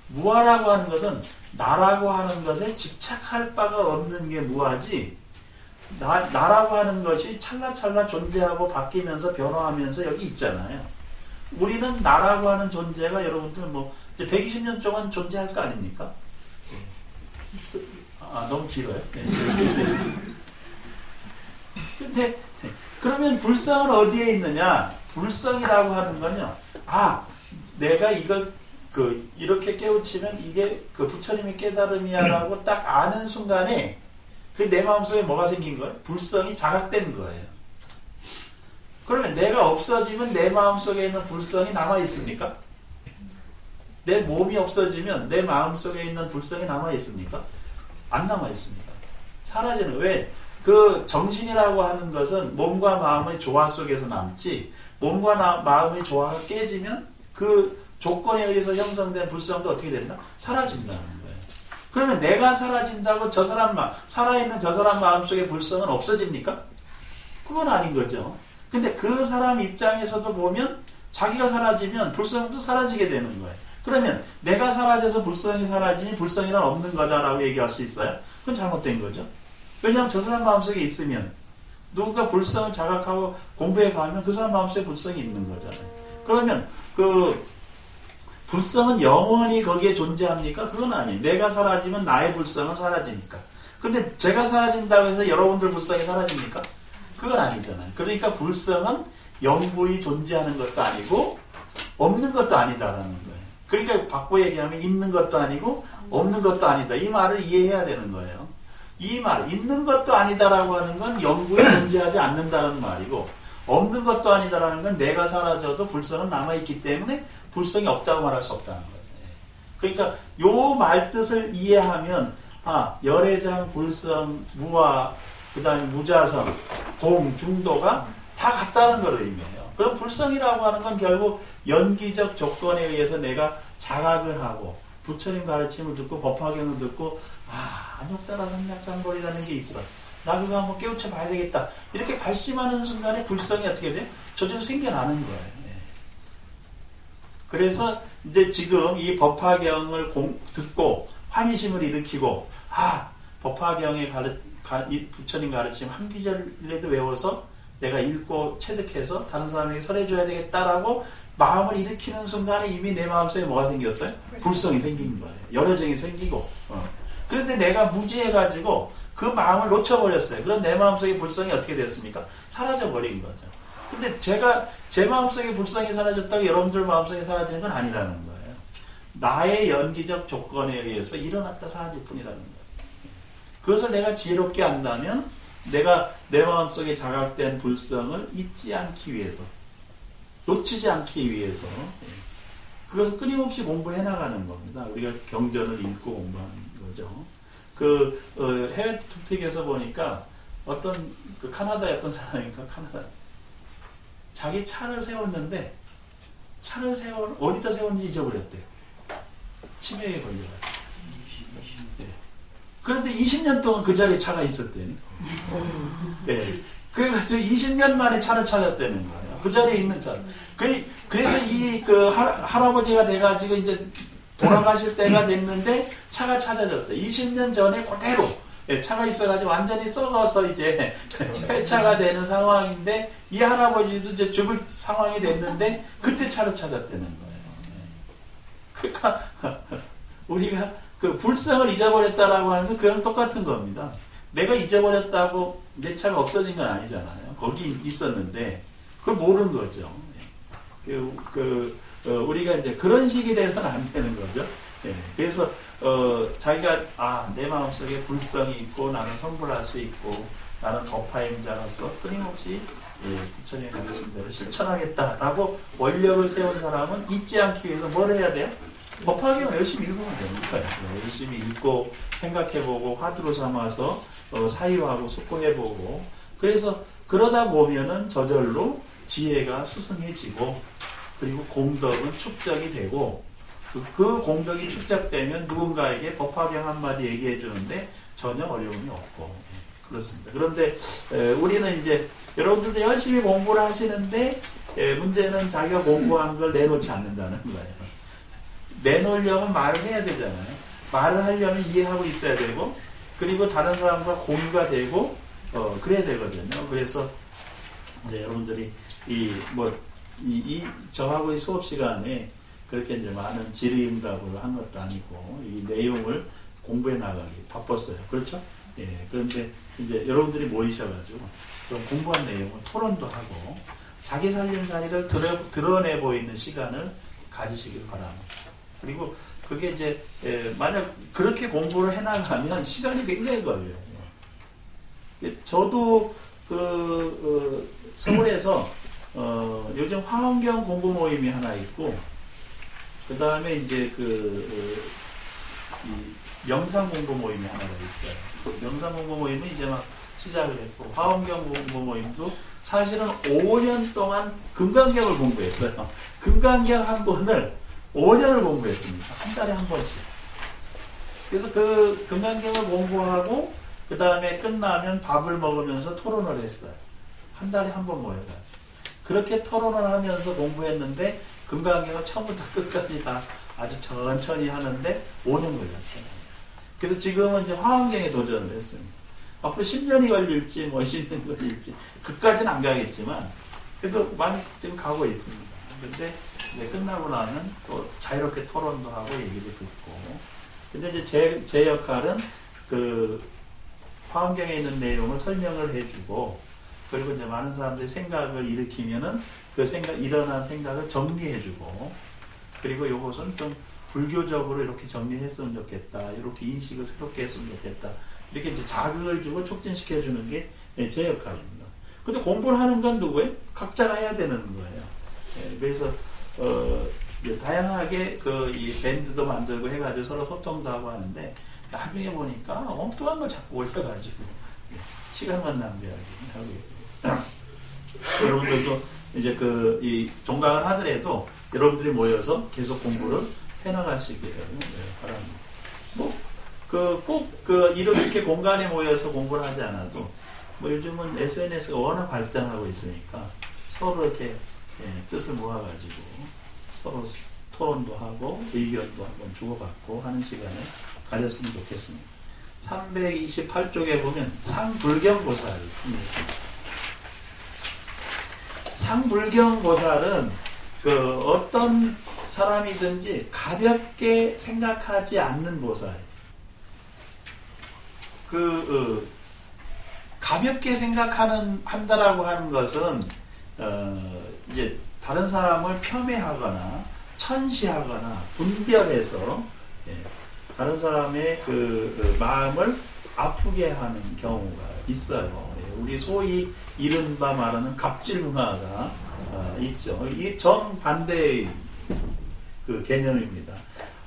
무아라고 하는 것은 나라고 하는 것에 집착할 바가 없는 게 무아지, 나라고 하는 것이 찰나찰나 존재하고 바뀌면서 변화하면서 여기 있잖아요. 우리는 나라고 하는 존재가 여러분들 이제 120년 동안 존재할 거 아닙니까? 너무 길어요. 근데 그러면 불성은 어디에 있느냐? 불성이라고 하는 건요. 내가 이걸 이렇게 깨우치면 이게 부처님의 깨달음이야라고 딱 아는 순간에 그 내 마음속에 뭐가 생긴 거예요? 불성이 자각된 거예요. 그러면 내가 없어지면 내 마음속에 있는 불성이 남아있습니까? 내 몸이 없어지면 내 마음속에 있는 불성이 남아있습니까? 안 남아있습니다. 사라지는. 왜? 그 정신이라고 하는 것은 몸과 마음의 조화 속에서 남지, 몸과 마음의 조화가 깨지면 그 조건에 의해서 형성된 불성도 어떻게 된다? 사라진다는 거예요. 그러면 내가 사라진다고 저 사람 살아있는 저 사람 마음속의 불성은 없어집니까? 그건 아닌 거죠. 근데 그 사람 입장에서도 보면 자기가 사라지면 불성도 사라지게 되는 거예요. 그러면 내가 사라져서 불성이 사라지니 불성이란 없는 거다라고 얘기할 수 있어요? 그건 잘못된 거죠. 왜냐하면 저 사람 마음속에 있으면 누군가 불성을 자각하고 공부해 가면 그 사람 마음속에 불성이 있는 거잖아요. 그러면 그 불성은 영원히 거기에 존재합니까? 그건 아니에요. 내가 사라지면 나의 불성은 사라지니까. 근데 제가 사라진다고 해서 여러분들 불성이 사라집니까? 그건 아니잖아요. 그러니까 불성은 영구히 존재하는 것도 아니고 없는 것도 아니다라는 거예요. 그러니까 바꿔 얘기하면 있는 것도 아니고 없는 것도 아니다. 이 말을 이해해야 되는 거예요. 이 말, 있는 것도 아니다라고 하는 건 영구히 존재하지 않는다는 말이고, 없는 것도 아니다라는 건 내가 사라져도 불성은 남아있기 때문에 불성이 없다고 말할 수 없다는 거예요. 그러니까 요 말뜻을 이해하면 열애장, 불성, 무아, 그 다음에 무자성, 공, 중도가 다 같다는 걸 의미해요. 그럼 불성이라고 하는 건 결국 연기적 조건에 의해서 내가 자각을 하고 부처님 가르침을 듣고 법화경을 듣고 안욕따라 삼약삼벌이라는 게 있어. 나 그거 한번 깨우쳐 봐야 되겠다. 이렇게 발심하는 순간에 불성이 어떻게 돼? 저절로 생겨나는 거예요. 그래서 이제 지금 이 법화경을 듣고 환희심을 일으키고 법화경의 부처님 가르침 한 귀절이라도 외워서 내가 읽고 체득해서 다른 사람에게 설해줘야 되겠다라고 마음을 일으키는 순간에 이미 내 마음속에 뭐가 생겼어요? 불성이 생긴 거예요. 열애정이 생기고. 그런데 내가 무지해가지고 그 마음을 놓쳐버렸어요. 그럼 내 마음속에 불성이 어떻게 됐습니까? 사라져버린 거죠. 근데 제 마음속에 불성이 사라졌다고 여러분들 마음속에 사라지는 건 아니라는 거예요. 나의 연기적 조건에 의해서 일어났다 사라질 뿐이라는 거예요. 그것을 내가 지혜롭게 안다면 내가 내 마음속에 자각된 불성을 잊지 않기 위해서, 놓치지 않기 위해서 그것을 끊임없이 공부해 나가는 겁니다. 우리가 경전을 읽고 공부하는 거죠. 해외 토픽에서 보니까 카나다의 어떤 사람인가, 자기 차를 세웠는데 어디다 세웠는지 잊어버렸대요. 치매에 걸려가지고. 그런데 20년 동안 그 자리에 차가 있었대요. 그래가지고 20년 만에 차를 찾았다는 거예요. 그 자리에 있는 차를. 그래서 할아버지가 돼가지고 이제 돌아가실 때가 됐는데 차가 찾아졌대. 20년 전에 그대로 차가 있어가지고 완전히 썩어서 이제 폐차가 되는 상황인데 이 할아버지도 이제 죽을 상황이 됐는데 그때 차를 찾았다는 거예요. 그러니까 우리가 그 불성을 잊어버렸다라고 하는 건 그랑 똑같은 겁니다. 내가 잊어버렸다고 내 차가 없어진 건 아니잖아요. 거기 있었는데 그걸 모르는 거죠. 우리가 이제 그런 식이 돼서는 안 되는 거죠. 그래서 자기가 내 마음속에 불성이 있고 나는 성불할 수 있고 나는 법화임자로서 끊임없이 부처님의 가르침대로 실천하겠다라고 원력을 세운 사람은 잊지 않기 위해서 뭘 해야 돼요? 법화경을 열심히 읽으면 되는 거예요. 열심히 읽고 생각해보고 화두로 삼아서 사유하고 숙고해보고 그래서 그러다 보면은 저절로 지혜가 수승해지고 그리고 공덕은 축적이 되고 그 공덕이 축적되면 누군가에게 법화경 한마디 얘기해 주는데 전혀 어려움이 없고 그렇습니다. 그런데 우리는 이제 여러분들도 열심히 공부를 하시는데 문제는 자기가 공부한 걸 내놓지 않는다는 거예요. 내놓으려면 말을 해야 되잖아요. 말을 하려면 이해하고 있어야 되고 그리고 다른 사람과 공유가 되고 그래야 되거든요. 그래서 이제 여러분들이 저하고의 수업 시간에 그렇게 이제 많은 질의응답을 한 것도 아니고 이 내용을 공부해 나가기 바빴어요. 그렇죠? 그런데 이제 여러분들이 모이셔가지고 좀 공부한 내용을 토론도 하고 자기 살림살이를 드러내 보이는 시간을 가지시길 바랍니다. 그리고 그게 이제 만약 그렇게 공부를 해나가면 시간이 굉장히 걸려요. 저도 서울에서 요즘 화엄경 공부 모임이 하나 있고, 그 다음에 이제 이 명상 공부 모임이 하나가 있어요. 명상 공부 모임은 이제 막 시작을 했고, 화엄경 공부 모임도 사실은 5년 동안 금강경을 공부했어요. 금강경 한 권을 5년을 공부했습니다. 한 달에 한 번씩. 그래서 그 금강경을 공부하고 그 다음에 끝나면 밥을 먹으면서 토론을 했어요. 한 달에 한 번 모여가지고. 그렇게 토론을 하면서 공부했는데 금강경은 처음부터 끝까지 다 아주 천천히 하는데 5년 걸렸어요. 그래서 지금은 이제 화엄경에 도전을 했습니다. 앞으로 10년이 걸릴지 뭐 20년이 걸릴지 그까지는 안 가겠지만 그래도 많이 지금 가고 있습니다. 근데 이제 끝나고 나면 또 자유롭게 토론도 하고 얘기도 듣고. 근데 이제 제 역할은 그 화엄경에 있는 내용을 설명을 해주고, 그리고 이제 많은 사람들이 생각을 일으키면은 그 일어난 생각을 정리해주고, 그리고 이것은 좀 불교적으로 이렇게 정리했으면 좋겠다, 이렇게 인식을 새롭게 했으면 좋겠다, 이렇게 이제 자극을 주고 촉진시켜주는 게 제 역할입니다. 근데 공부를 하는 건 누구예요? 각자가 해야 되는 거예요. 그래서 다양하게 이 밴드도 만들고 해가지고 서로 소통도 하고 하는데, 나중에 보니까 엉뚱한 걸 자꾸 올려가지고 시간만 낭비하고 있습니다. 여러분들도 이제 이 종강을 하더라도 여러분들이 모여서 계속 공부를 해나가시기를 바랍니다. 꼭 이렇게 공간에 모여서 공부를 하지 않아도 뭐 요즘은 SNS가 워낙 발전하고 있으니까 서로 이렇게 뜻을 모아가지고 서로 토론도 하고 의견도 한번 주고받고 하는 시간을 가졌으면 좋겠습니다. 328쪽에 보면 상불경보살을 있습니다. 상불경보살은 어떤 사람이든지 가볍게 생각하지 않는 보살이에요. 가볍게 한다라고 하는 것은 이제 다른 사람을 폄훼하거나 천시하거나 분별해서 다른 사람의 마음을 아프게 하는 경우가 있어요. 우리 소위 이른바 말하는 갑질 문화가 있죠. 이 정반대의 개념입니다.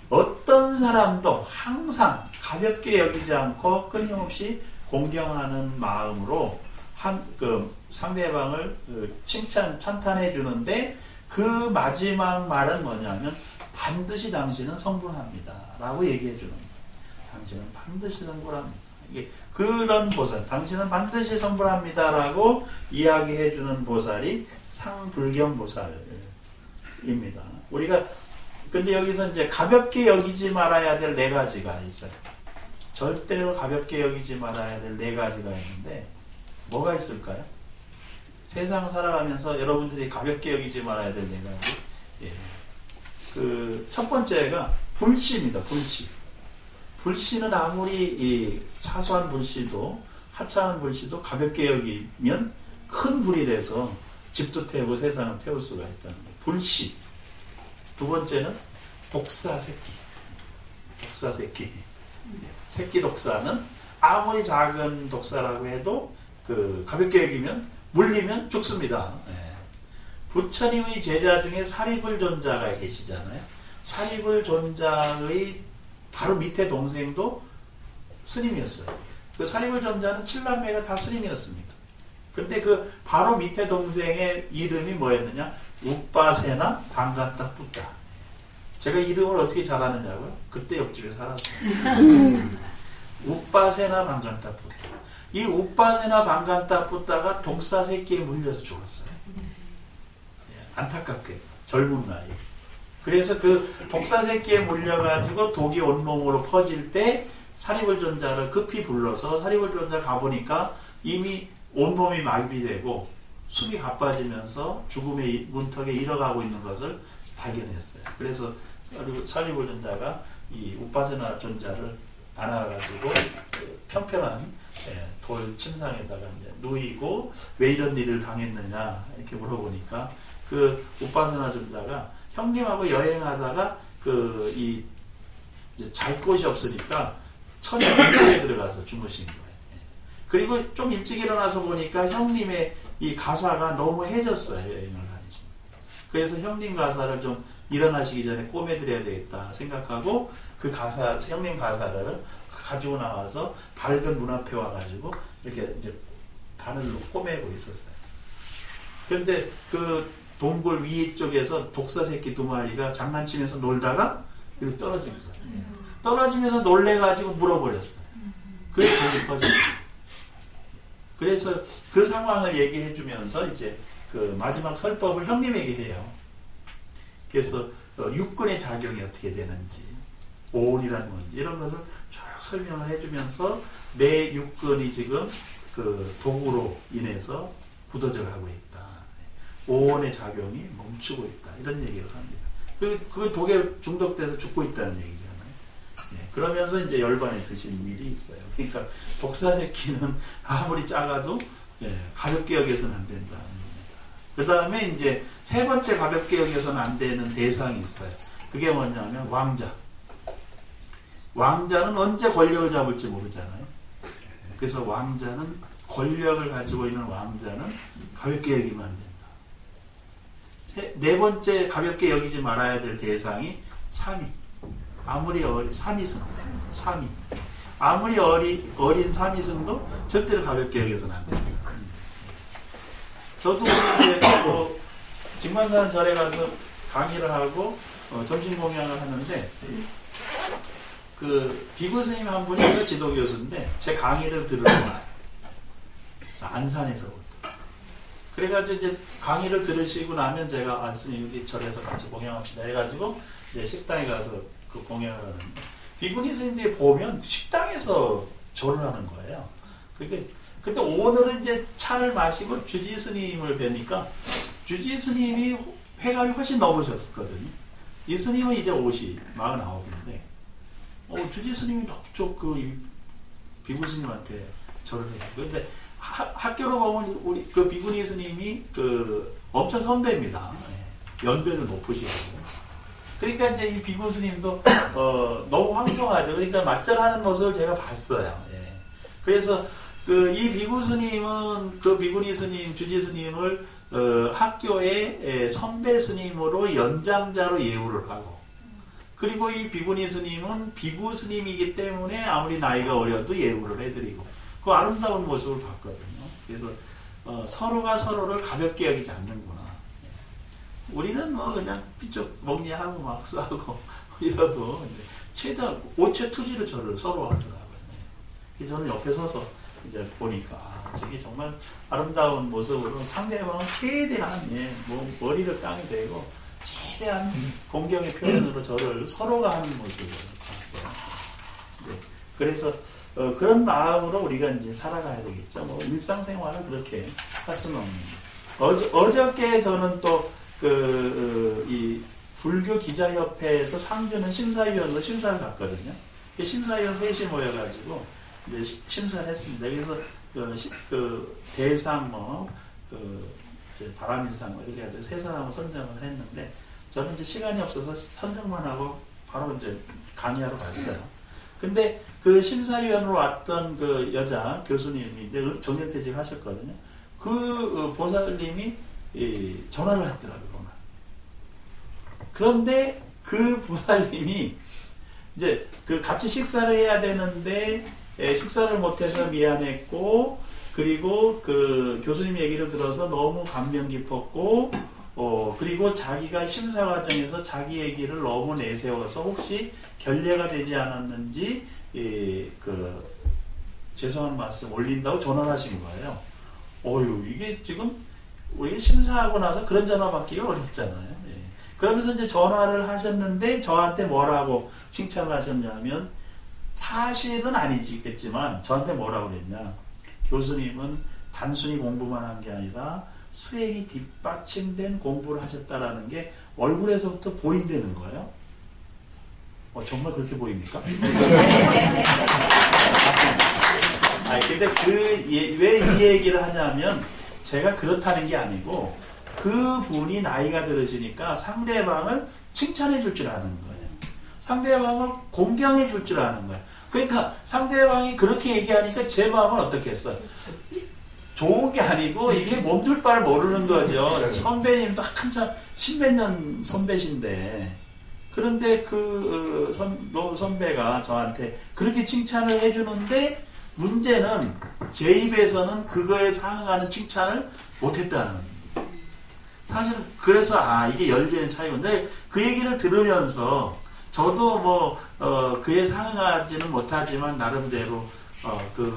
어떤 사람도 항상 가볍게 여기지 않고 끊임없이 공경하는 마음으로 상대방을 찬탄해 주는데, 그 마지막 말은 뭐냐면 반드시 당신은 성불합니다 라고 얘기해 주는 거예요. 당신은 반드시 성불합니다. 이게 그런 보살, 당신은 반드시 성불합니다 라고 이야기해 주는 보살이 상불경 보살입니다. 우리가 근데 여기서 이제 가볍게 여기지 말아야 될 4가지가 있어요. 절대로 가볍게 여기지 말아야 될 4가지가 있는데 뭐가 있을까요? 세상 살아가면서 여러분들이 가볍게 여기지 말아야 될 4가지. 첫 번째가 불씨입니다. 불씨. 불씨는 아무리 사소한 불씨도, 하찮은 불씨도 가볍게 여기면 큰 불이 돼서 집도 태우고 세상을 태울 수가 있다는 거예요. 불씨. 두 번째는 독사 새끼. 독사 새끼. 새끼 독사는 아무리 작은 독사라고 해도 가볍게 여기면 물리면 죽습니다. 부처님의 제자 중에 사리불존자가 계시잖아요. 사리불존자의 바로 밑에 동생도 스님이었어요. 그 사리불존자는 7남매가 다 스님이었습니다. 근데 바로 밑에 동생의 이름이 뭐였느냐? 우빠세나 방간타 뿌따. 제가 이름을 어떻게 잘하느냐고요? 그때 옆집에 살았어요. 우빠세나 방간타 뿌따. 이 우빠세나 방간타 뿌따가 독사 새끼에 물려서 죽었어요. 안타깝게 젊은 나이. 그래서 독사 새끼에 물려가지고 독이 온몸으로 퍼질 때 사리불존자를 급히 불러서 사리불존자 가보니까 이미 온몸이 마비되고 숨이 가빠지면서 죽음의 문턱에 이뤄가고 있는 것을 발견했어요. 그래서 사리불존자가 이 우빠세나 존자를 안아가지고 평평한 돌 침상에다가 이제 누이고 왜 이런 일을 당했느냐 이렇게 물어보니까 우빠세나 존자가 형님하고 여행하다가 잘 곳이 없으니까 천에 들어가서 주무신 거예요. 그리고 좀 일찍 일어나서 보니까 형님의 이 가사가 너무 해졌어요. 여행을 다니시면. 그래서 형님 가사를 좀 일어나시기 전에 꼬매드려야 되겠다 생각하고 그 가사, 형님 가사를 가지고 나와서 밝은 문 앞에 와가지고 이렇게 이제 바늘로 꼬매고 있었어요. 근데 그 동굴 위쪽에서 독사 새끼 2마리가 장난치면서 놀다가 이렇게 떨어진 거예요. 떨어지면서 놀래가지고 물어버렸어요. 그게 독이 퍼졌어요. 그래서 그 상황을 얘기해주면서 이제 그 마지막 설법을 형님에게 해요. 그래서 육근의 작용이 어떻게 되는지, 오온이라는 뭔지 이런 것을 쭉 설명을 해주면서 내 육근이 지금 그 독으로 인해서 굳어져 가고 있다. 오온의 작용이 멈추고 있다. 이런 얘기를 합니다. 그 독에 중독돼서 죽고 있다는 얘기잖아요. 그러면서 이제 열반에 드신 일이 있어요. 그러니까 독사 새끼는 아무리 작아도 가볍게 여겨서는 안 된다는 겁니다. 그 다음에 이제 세 번째 가볍게 여겨서는 안 되는 대상이 있어요. 그게 뭐냐면 왕자. 왕자는 언제 권력을 잡을지 모르잖아요. 그래서 왕자는 권력을 가지고 있는 왕자는 가볍게 여기면 안 된다. 네 번째 가볍게 여기지 말아야 될 대상이 3위. 아무리 어린 3위승. 아무리 어린 3위승도 절대로 가볍게 여겨서는 안 됩니다. 저도 이제 직만산 절에 가서 강의를 하고 점심 공양을 하는데 그 비구 스님 한 분이 지도 교수인데 제 강의를 들으러 와요. 안산에서부터. 그래가지고 이제 강의를 들으시고 나면 제가 스님 여기 절에서 같이 공양합시다 해가지고 이제 식당에 가서 그 공양을 하는데 비구니 스님들이 보면 식당에서 절을 하는 거예요. 근데 오늘은 이제 차를 마시고 주지 스님을 뵈니까 주지 스님이 회감이 훨씬 넘으셨거든요. 이 스님은 이제 49인데 주지 스님이 넉적 그 비구 스님한테 절을 해요. 근데 학교로 보면 우리 그 비구니 스님이 그 엄청 선배입니다. 연배는 높으시고. 그러니까 이제 이 비구 스님도 너무 황송하죠. 그러니까 맞절하는 모습을 제가 봤어요. 그래서 이 비구 스님은 그 비구니 스님, 주지 스님을 학교의 선배 스님으로 연장자로 예우를 하고, 그리고 이 비구니 스님은 비구 스님이기 때문에 아무리 나이가 어려도 예우를 해드리고, 그 아름다운 모습을 봤거든요. 그래서 서로가 서로를 가볍게 여기지 않는구나. 우리는 뭐 그냥 삐쩍 먹니하고 막 쏘고 이러고 최대한 오체투지로 저를 서로 하더라고요. 그래서 저는 옆에 서서 이제 보니까 저게 정말 아름다운 모습으로 상대방은 최대한 머리를 땅에 대고 최대한 공경의 표현으로 저를 서로가 하는 모습을 봤어요. 그래서 그런 마음으로 우리가 이제 살아가야 되겠죠. 뭐 일상생활을 그렇게 할 수는 없는데. 어저께 저는 또 이 불교 기자협회에서 상 주는 심사위원으로 심사를 갔거든요. 심사위원 셋이 모여가지고 이제 심사를 했습니다. 그래서 대상 바람일상 이렇게 해서 세 사람을 선정을 했는데 저는 이제 시간이 없어서 선정만 하고 바로 이제 강의하러 갔어요. 근데 그 심사위원으로 왔던 그 여자 교수님이 이제 정년퇴직 하셨거든요. 그 보살님이 전화를 했더라고요. 그런데 그 보살님이 이제 같이 식사를 해야 되는데 식사를 못해서 미안했고, 그리고 그 교수님 얘기를 들어서 너무 감명 깊었고, 그리고 자기가 심사 과정에서 자기 얘기를 너무 내세워서 혹시 결례가 되지 않았는지 죄송한 말씀 올린다고 전화를 하신 거예요. 이게 지금 우리 심사하고 나서 그런 전화 받기가 어렵잖아요. 그러면서 이제 전화를 하셨는데 저한테 뭐라고 칭찬을 하셨냐면, 사실은 아니겠지만 저한테 뭐라고 그랬냐, 교수님은 단순히 공부만 한 게 아니라 수행이 뒷받침된 공부를 하셨다라는 게 얼굴에서부터 보인다는 거예요. 정말 그렇게 보입니까? 근데 왜 이 얘기를 하냐면, 제가 그렇다는 게 아니고, 그 분이 나이가 들으시니까 상대방을 칭찬해 줄 줄 아는 거예요. 상대방을 공경해 줄 줄 아는 거야. 그러니까 상대방이 그렇게 얘기하니까 제 마음은 어떻겠어? 좋은 게 아니고 이게 몸둘 바를 모르는 거죠. 선배님도 한참 십몇 년 선배신데 그런데 노 선배가 저한테 그렇게 칭찬을 해주는데 문제는 제 입에서는 그거에 상응하는 칭찬을 못했다는 사실 그래서 이게 열리는 차이인데 그 얘기를 들으면서 저도 그에 상응하지는 못하지만 나름대로 그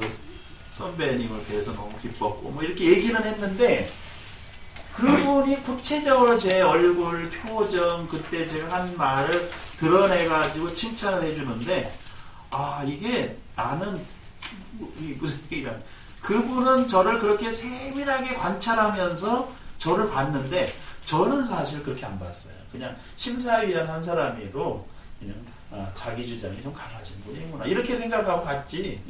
선배님을 뵈서 너무 기뻤고 이렇게 얘기는 했는데 그분이 구체적으로 제 얼굴 표정 그때 제가 한 말을 드러내가지고 칭찬을 해주는데 이게 나는 무슨 얘기냐 그분은 저를 그렇게 세밀하게 관찰하면서 저를 봤는데 저는 사실 그렇게 안 봤어요. 그냥 심사위원 한 사람이도 그냥 자기 주장이 좀 강하신 분이구나 이렇게 생각하고 갔지.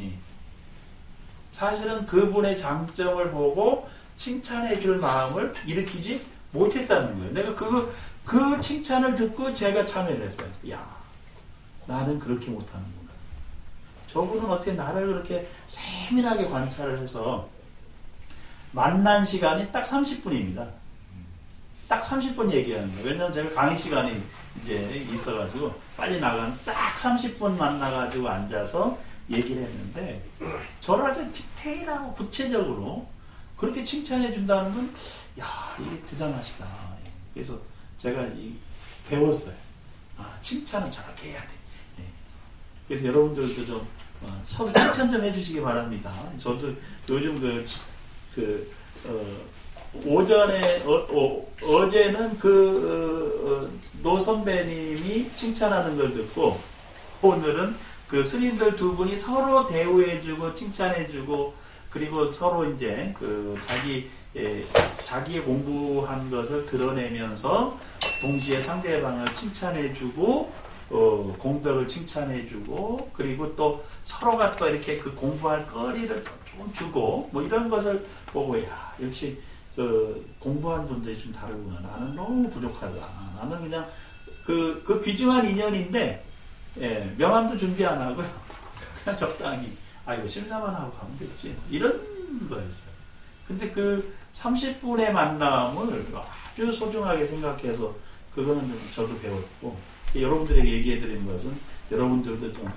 사실은 그분의 장점을 보고 칭찬해 줄 마음을 일으키지 못했다는 거예요. 내가 그 칭찬을 듣고 제가 참여를 했어요. 야, 나는 그렇게 못하는구나. 저분은 어떻게 나를 그렇게 세밀하게 관찰을 해서 만난 시간이 딱 30분입니다. 딱 30분 얘기하는 거예요. 왜냐면 제가 강의 시간이 이제 있어가지고 빨리 나가는 딱 30분 만나가지고 앉아서 얘기를 했는데 저를 아주 디테일하고 구체적으로 그렇게 칭찬해 준다는 건 이게 대단하시다. 그래서 제가 배웠어요. 칭찬은 저렇게 해야 돼. 그래서 여러분들도 좀 서로 칭찬 좀 해주시기 바랍니다. 저도 요즘 오전에 어제는 노 선배님이 칭찬하는 걸 듣고 오늘은 그 스님들 두 분이 서로 대우해주고 칭찬해주고 그리고 서로 이제 자기의 공부한 것을 드러내면서 동시에 상대방을 칭찬해주고 공덕을 칭찬해주고 그리고 또 서로가 또 이렇게 그 공부할 거리를 좀 주고 이런 것을 보고 역시 공부한 분들이 좀 다르구나. 나는 너무 부족하다. 나는 그냥 그 귀중한 인연인데 명함도 준비 안 하고요. 그냥 적당히 이거 심사만 하고 가면 됐지. 이런 거였어요. 근데 그 30분의 만남을 아주 소중하게 생각해서 그거는 좀 저도 배웠고 여러분들에게 얘기해드리는 것은 여러분들도 좀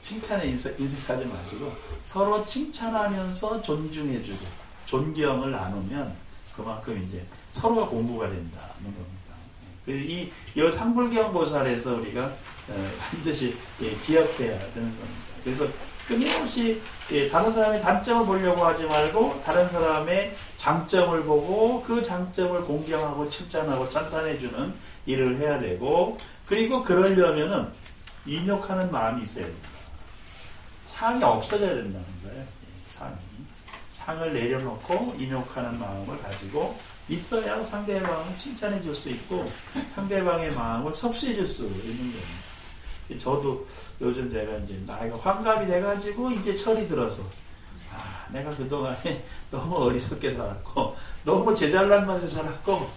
칭찬에 인색하지 마시고 서로 칭찬하면서 존중해주고 존경을 나누면 그만큼 이제 서로가 공부가 된다는 겁니다. 이 상불경 보살에서 우리가 반드시 기억해야 되는 겁니다. 그래서 끊임없이 다른 사람의 단점을 보려고 하지 말고 다른 사람의 장점을 보고 그 장점을 공경하고 칭찬하고 찬탄해주는 일을 해야 되고 그리고 그러려면은 인욕하는 마음이 있어야 됩니다. 상이 없어져야 된다는 거예요. 상을 내려놓고 인욕하는 마음을 가지고 있어야 상대방을 칭찬해 줄 수 있고 상대방의 마음을 섭취해 줄 수 있는 겁니다. 저도 요즘 제가 이제 나이가 환갑이 돼가지고 이제 철이 들어서 내가 그동안에 너무 어리석게 살았고 너무 제 잘난 맛에 살았고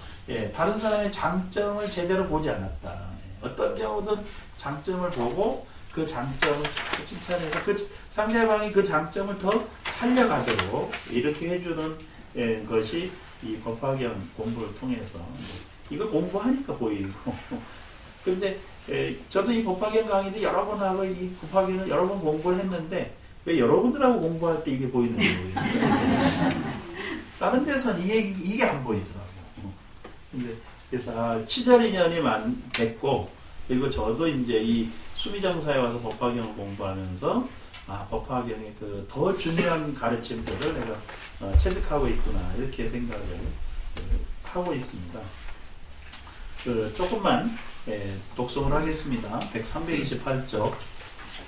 다른 사람의 장점을 제대로 보지 않았다. 어떤 경우든 장점을 보고 그 장점을 칭찬해서 그 상대방이 그 장점을 더 살려가도록 이렇게 해주는 것이 이 법화경 공부를 통해서 이거 공부하니까 보이고 근데 저도 이 법화경 강의도 여러 번 하고 이 법화경을 여러 번 공부를 했는데 왜 여러분들하고 공부할 때 이게 보이는지 모르겠어요. 다른 데서는 이게 안 보이더라고요. 근데 그래서 치절인연이 됐고 그리고 저도 이제 이 수미정사에 와서 법화경을 공부하면서 법화경의 그 더 중요한 가르침들을 내가 체득하고 있구나 이렇게 생각을 하고 있습니다. 조금만 독송을 하겠습니다. 328쪽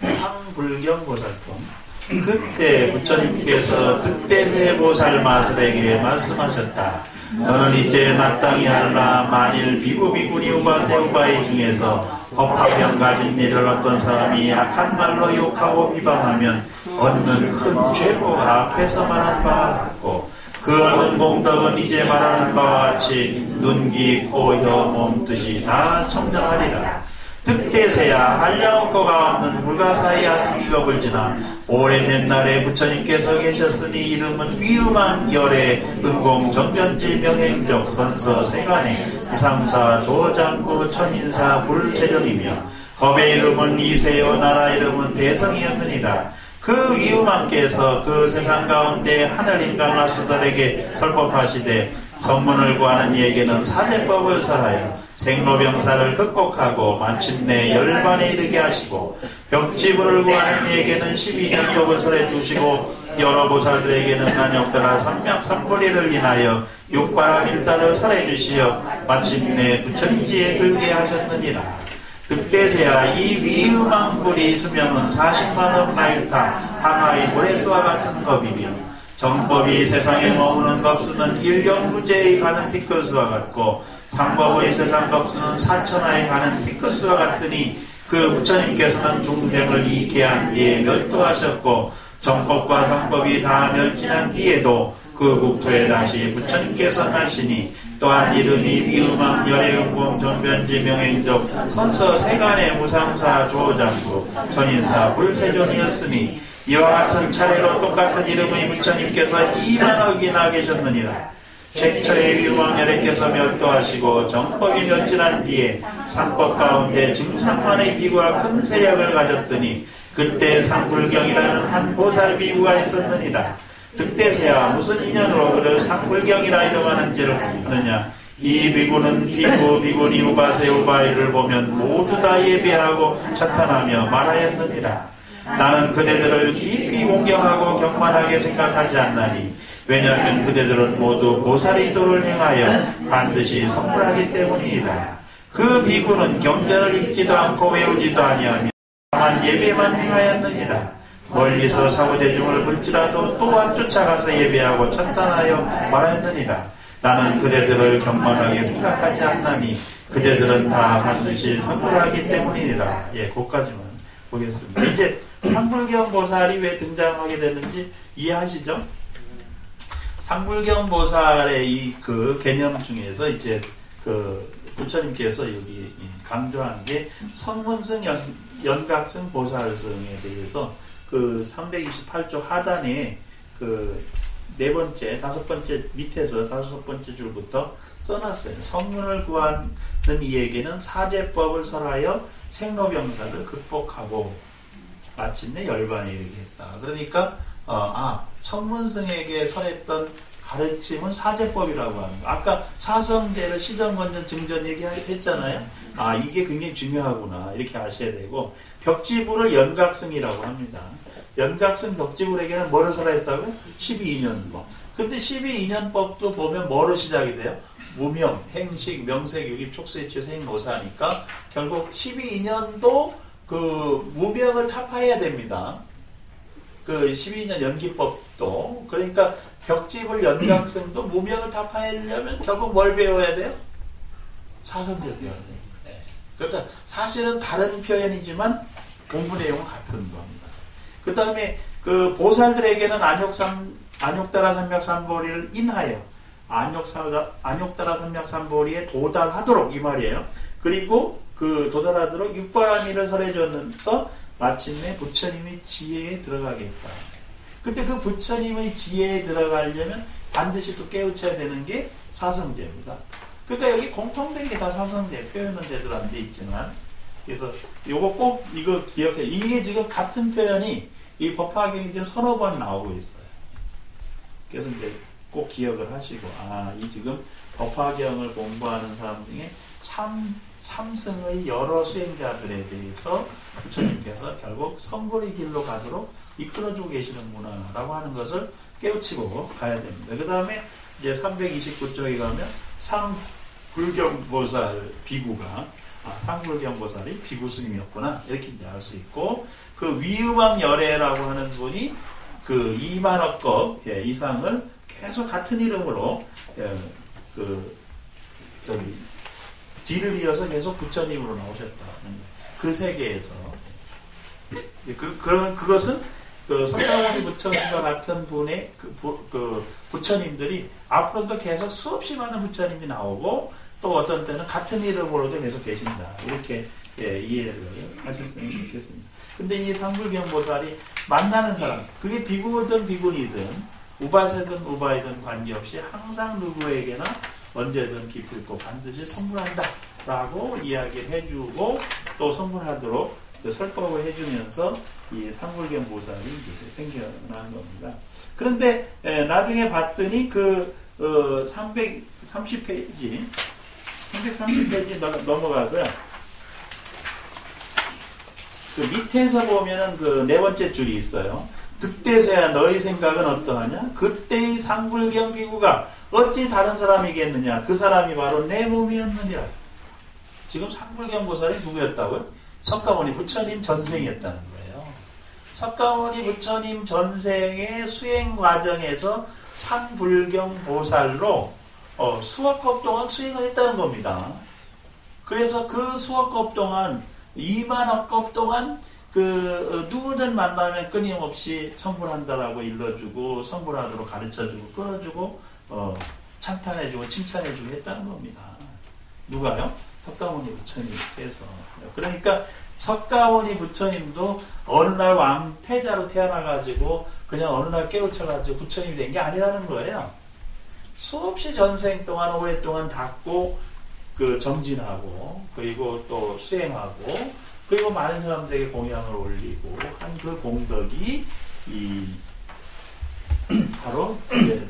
상불경 보살품. 그때 부처님께서 득대세 보살 마술에게 말씀하셨다. 너는 이제 마땅히 알라. 만일 비구비구니 우바세 우바이 중에서 법화경 가진 일을 어떤 사람이 악한 말로 욕하고 비방하면 얻는 큰 죄보가 앞에서 말한 바와 같고 그 얻는 공덕은 이제 말하는 바와 같이 눈, 귀, 코, 혀, 몸, 뜻이 다 청정하리라. 득대세야 한량없고가 없는 불가사의 아승기겁을 지나 오랜 옛날에 부처님께서 계셨으니 이름은 위음한 열애 은공 정변지 명행적 선서 세간에 우상사 조장구 천인사 불태전이며 법의 이름은 이세요 나라 이름은 대성이었느니라. 그 위음함께서 그 세상 가운데 하늘인간 마수들에게 설법하시되 성문을 구하는 이에게는 사제법을 설하여 생로병사를 극복하고 마침내 열반에 이르게 하시고 벽지부를 구하는 이에게는 12년법을 설해 주시고 여러 보살들에게는 난역다라 삼명삼보리를 인하여 육바람 일단을 설해 주시어 마침내 부처님지에 들게 하셨느니라. 득대세야 이 위음왕불이 수명은 40만억 나일타 항하의 모래수와 같은 겁이며 정법이 세상에 머무는 겁수는 1년 무제의 가는 티커스와 같고 상법의 세상 겁수는 4천하에 가는 티커스와 같으니 그 부처님께서는 중생을 이익해 한 뒤에 멸도하셨고 정법과 상법이 다 멸진한 뒤에도 그 국토에 다시 부처님께서 나시니 또한 이름이 위음왕 열애응공 전변지 명행적 선서 세간의 무상사 조장구 천인사 불세존이었으니 이와 같은 차례로 똑같은 이름의 부처님께서 2만억이나 계셨느니라. 최초의 위음왕 열애께서 멸도하시고 정법이 멸진한 뒤에 상법 가운데 증상만의 비구와 큰 세력을 가졌더니 그때 상불경이라는 한 보살 비구가 있었느니라. 득대세야 무슨 인연으로 그를 상불경이라 이름하는지를 아느냐. 이 비구는 비구니 우바세 우바이를 보면 모두 다 예배하고 찬탄하며 말하였느니라. 나는 그대들을 깊이 공경하고 경만하게 생각하지 않나니 왜냐하면 그대들은 모두 보살의 도를 행하여 반드시 성불하기 때문이니라. 그 비구는 경전을 읽지도 않고 외우지도 아니하며 다만 예배만 행하였느니라. 멀리서 사후대중을 볼지라도 또한 쫓아가서 예배하고 찬탄하여 말하였느니라. 나는 그대들을 경만하게 생각하지 않나니 그대들은 다 반드시 성불하기 때문이니라. 예, 거기까지만 보겠습니다. 이제 상불경 보살이 왜 등장하게 되는지 이해하시죠? 상불경 보살의 이 그 개념 중에서 이제 그 부처님께서 여기 강조한 게 성문승 연각승 보살승에 대해서 그 328조 하단에 그 네 번째, 다섯 번째 밑에서 다섯 번째 줄부터 써놨어요. 성문을 구하는 이에게는 사제법을 설하여 생로병사를 극복하고 마침내 열반에 이르겠다. 그러니까 성문승에게 설했던 가르침은 사제법이라고 하는 거. 아까 사성제를 시정건전 증전 얘기했잖아요. 이게 굉장히 중요하구나 이렇게 아셔야 되고 벽지부를 연각승이라고 합니다. 연각승 벽지불에게는 뭐를 설했다고요? 12인연법. 근데 12인연법도 보면 뭐로 시작이 돼요? 무명, 행식, 명색, 유립, 촉수의치, 생노사니까 결국 12인연도 그 무명을 타파해야 됩니다. 그 12인연 연기법도. 그러니까 벽지불 연각승도 무명을 타파하려면 결국 뭘 배워야 돼요? 사성제 배워야 돼요. 네. 그러니까 사실은 다른 표현이지만 공부 내용은 같은 겁니다. 그 다음에 그 보살들에게는 안욕따라 삼맥삼보리를 인하여 안욕따라 삼맥삼보리에 도달하도록 이 말이에요. 그리고 그 도달하도록 육바라미를 설해줘서 마침내 부처님의 지혜에 들어가겠다. 근데 그 부처님의 지혜에 들어가려면 반드시 또 깨우쳐야 되는 게 사성제입니다. 그러니까 여기 공통된 게 다 사성제, 표현은 제대로 안 돼 있지만, 그래서 요거 꼭 이거 기억해. 이게 지금 같은 표현이 이 법화경이 지금 서너 번 나오고 있어요. 그래서 이제 꼭 기억을 하시고, 이 지금 법화경을 공부하는 사람 중에 삼승의 여러 수행자들에 대해서 부처님께서 결국 성불의 길로 가도록 이끌어주고 계시는구나 라고 하는 것을 깨우치고 가야 됩니다. 그 다음에 이제 329쪽에 가면 상불경보살 비구가 상불경보살이 비구스님이었구나 이렇게 이제 알 수 있고, 그 위음왕 열애라고 하는 분이 그 2만억급 이상을 계속 같은 이름으로 뒤를 이어서 계속 부처님으로 나오셨다는 그 세계에서 그것은 그 석가모니 부처님과 같은 분의 그 부처님들이 앞으로도 계속 수없이 많은 부처님이 나오고 또 어떤 때는 같은 이름으로도 계속 계신다 이렇게 이해를 하셨으면 좋겠습니다. 근데 이 상불경보살이 만나는 사람, 그게 비구든 비구니든 우바세든 우바이든 관계없이 항상 누구에게나 언제든 기필코 반드시 선물한다 라고 이야기를 해주고 또 선물하도록 설법을 해주면서 이 상불경보살이 생겨난 겁니다. 그런데 나중에 봤더니 그 330페이지 넘어가서요. 그 밑에서 보면은 그 네 번째 줄이 있어요. 득대서야 너희 생각은 어떠하냐? 그때의 상불경 비구가 어찌 다른 사람이겠느냐? 그 사람이 바로 내 몸이었느니라. 지금 상불경 보살이 누구였다고요? 석가모니 부처님 전생이었다는 거예요. 석가모니 부처님 전생의 수행 과정에서 상불경 보살로 수억겁 동안 수행을 했다는 겁니다. 그래서 그 수억겁 동안 2만억겁 동안 누구든 만나면 끊임없이 성불한다라고 일러주고 성불하도록 가르쳐주고 끌어주고 찬탄해주고 칭찬해주고 했다는 겁니다. 누가요? 석가모니 부처님께서. 그러니까 석가모니 부처님도 어느 날 왕태자로 태어나가지고 그냥 어느 날 깨우쳐가지고 부처님이 된 게 아니라는 거예요. 수없이 전생 동안 오랫동안 닦고 정진하고 그리고 또 수행하고 그리고 많은 사람들에게 공양을 올리고 한 그 공덕이 바로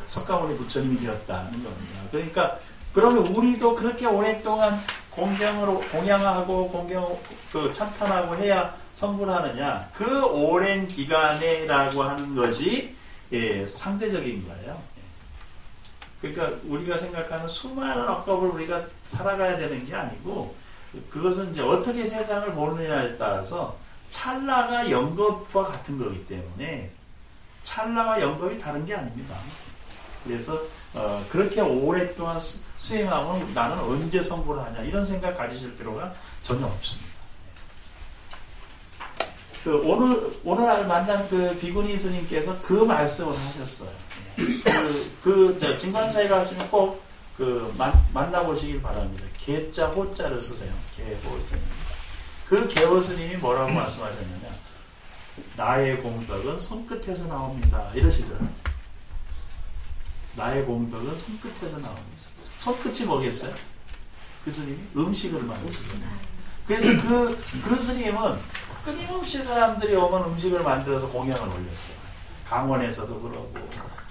석가모니 부처님이 되었다는 겁니다. 그러니까 그러면 우리도 그렇게 오랫동안 공양하고 찬탄하고 해야 성불하느냐? 그 오랜 기간에라고 하는 것이 상대적인 거예요. 그러니까 우리가 생각하는 수많은 억겁을 우리가 살아가야 되는 게 아니고 그것은 이제 어떻게 세상을 보느냐에 따라서 찰나가 영겁과 같은 거기 때문에 찰나와 영겁이 다른 게 아닙니다. 그래서 그렇게 오랫동안 수행하면 나는 언제 성불을 하냐 이런 생각 가지실 필요가 전혀 없습니다. 오늘 만난 비구니 스님께서 그 말씀을 하셨어요. 진관사에 가시면 꼭 만나보시길 바랍니다. 개자 호자를 쓰세요. 개호 스님. 그 개호 스님이 뭐라고 말씀하셨느냐? 나의 공덕은 손끝에서 나옵니다. 이러시더라고요. 나의 공덕은 손끝에서 나옵니다. 손끝이 뭐겠어요? 그 스님이 음식을 만드셨어요. 그래서 그 스님은 끊임없이 사람들이 오면 음식을 만들어서 공양을 올렸어요. 강원에서도 그러고.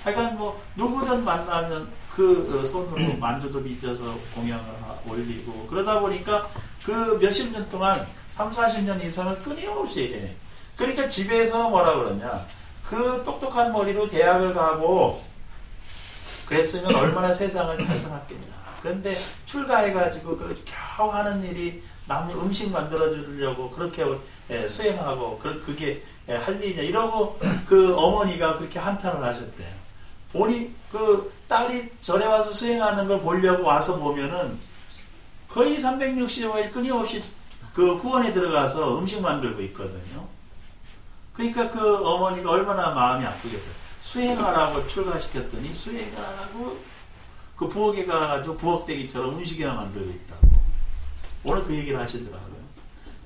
하여간 누구든 만나면 그 손으로 만두도 빚어서 공양을 올리고 그러다 보니까 그 몇십 년 동안 30-40년 이상을 끊임없이 해. 그러니까 집에서 뭐라 그러냐. 그 똑똑한 머리로 대학을 가고 그랬으면 얼마나 세상을 잘 살았겠냐. 그런데 출가해가지고 겨우 하는 일이 남 음식 만들어주려고 그렇게 수행하고 그게 할 일이냐 이러고 그 어머니가 그렇게 한탄을 하셨대요. 딸이 절에 와서 수행하는 걸 보려고 와서 보면은 거의 365일 끊임없이 그 후원에 들어가서 음식 만들고 있거든요. 그러니까 그 어머니가 얼마나 마음이 아프겠어요. 수행하라고 출가시켰더니 수행을 안 하고 그 부엌에 가가지고 부엌대기처럼 음식이나 만들고 있다고. 오늘 그 얘기를 하시더라고요.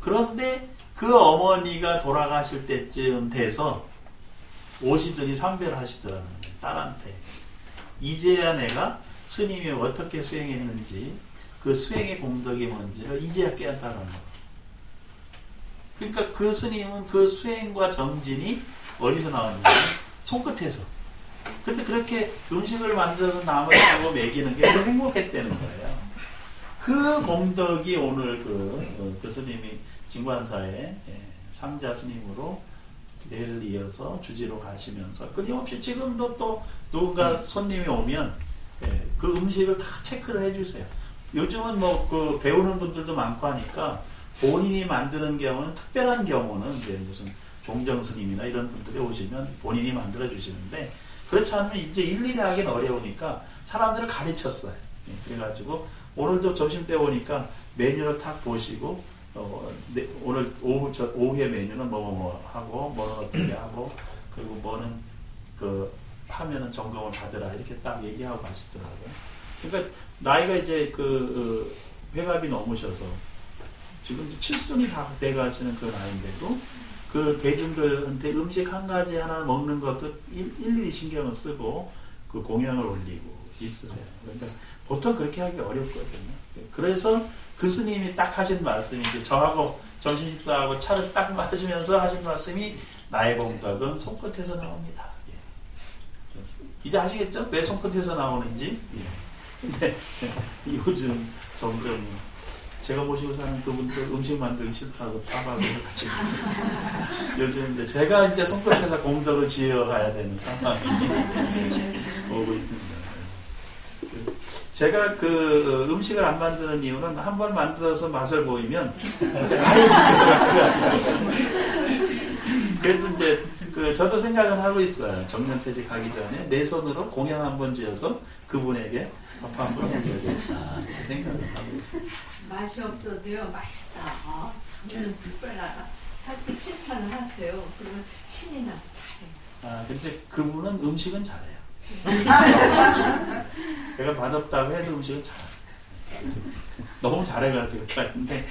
그런데 그 어머니가 돌아가실 때쯤 돼서 오시더니 상배를 하시더라고요. 딸한테. 이제야 내가 스님이 어떻게 수행했는지 그 수행의 공덕이 뭔지를 이제야 깨닫다는 거예요. 그러니까 그 스님은 그 수행과 정진이 어디서 나왔냐면 손끝에서. 근데 그렇게 음식을 만들어서 남을 주고 먹이는 게 행복했다는 거예요. 그 공덕이 오늘 그 스님이 진관사의 상자 스님으로 내를 이어서 주지로 가시면서 끊임없이 지금도 또 누군가 손님이 오면 그 음식을 다 체크를 해주세요. 요즘은 배우는 분들도 많고 하니까 본인이 만드는 경우는 특별한 경우는 이제 무슨 종정 스님이나 이런 분들이 오시면 본인이 만들어 주시는데 그렇지 않으면 이제 일일이 하긴 어려우니까 사람들을 가르쳤어요. 그래가지고 오늘도 점심 때 오니까 메뉴를 탁 보시고 오늘 오후의 메뉴는 뭐 하고 뭐는 어떻게 하고 그리고 뭐는 하면은 점검을 받으라 이렇게 딱 얘기하고 가시더라고요. 그러니까 나이가 이제 회갑이 넘으셔서 지금 칠순이 다 돼가시는 그 나이인데도 그 대중들한테 음식 한 가지 하나 먹는 것도 일일이 신경을 쓰고 그 공양을 올리고 있으세요. 그러니까 보통 그렇게 하기 어렵거든요. 그래서 그 스님이 딱 하신 말씀이 이제 저하고 점심 식사하고 차를 딱 마시면서 하신 말씀이 나의 공덕은 손끝에서 나옵니다. 예. 이제 아시겠죠? 왜 손끝에서 나오는지. 예. 근데 요즘 점점 제가 모시고 사는 그분들 음식 만들기 싫다고 따라서 같이 요즘 이제 제가 이제 손끝에서 공덕을 지어가야 되는 상황이 오고 있습니다. 제가 그 음식을 안 만드는 이유는 한 번 만들어서 맛을 보이면 아예 그래도 이제 그 저도 생각은 하고 있어요. 정년퇴직 하기 전에 내 손으로 공양 한번 지어서 그분에게 밥 한번 해줘야겠다 이렇게 생각을 하고 있어요. 맛이 없어도요 맛있다. 아, 참 특별하다. 자꾸 칭찬을 하세요. 그러면 신이 나서 잘해요. 아 근데 그분은 음식은 잘해요. 제가 맛없다고 해도 음식은 잘해요. 너무 잘해가지고 잘하는데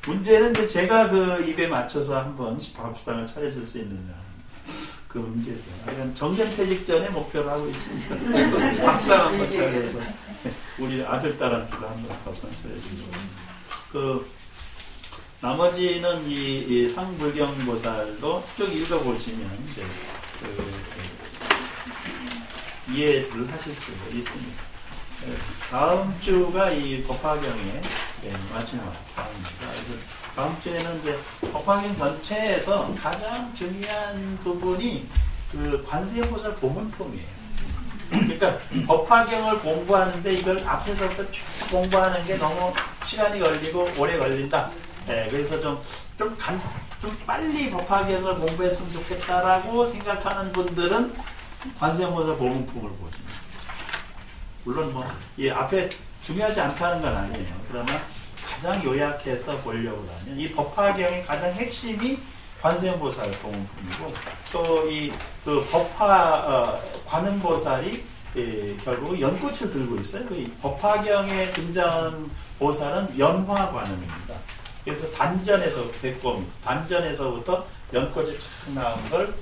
문제는 이제 제가 그 입에 맞춰서 한번 밥상을 차려줄 수 있느냐 그 문제죠. 그러니까 정년퇴직 전에 목표를 하고 있습니다. 밥상 한번 차려서 우리 아들 딸한테도 한번 밥상 차려주고 그 나머지는 이 상불경보살도 쭉 읽어보시면 이제 이해를 하실 수 있습니다. 다음 주가 이 법화경의 마지막 다음입니다. 그래서 다음 주에는 이제 법화경 전체에서 가장 중요한 부분이 그 관세음보살 보문품이에요. 그러니까 법화경을 공부하는데 이걸 앞에서부터 쭉 공부하는 게 너무 시간이 걸리고 오래 걸린다. 그래서 좀 빨리 법화경을 공부했으면 좋겠다라고 생각하는 분들은 관세음보살 보문품을 보십니다. 물론 뭐 이 앞에 중요하지 않다는 건 아니에요. 그러나 가장 요약해서 보려고 하면 이 법화경의 가장 핵심이 관세음보살 보문품이고 또 이 그 법화 관음보살이 결국 연꽃을 들고 있어요. 이 법화경에 등장하는 보살은 연화관음입니다. 그래서 단전에서 백곰 단전에서부터 연꽃이 쫙 나온 걸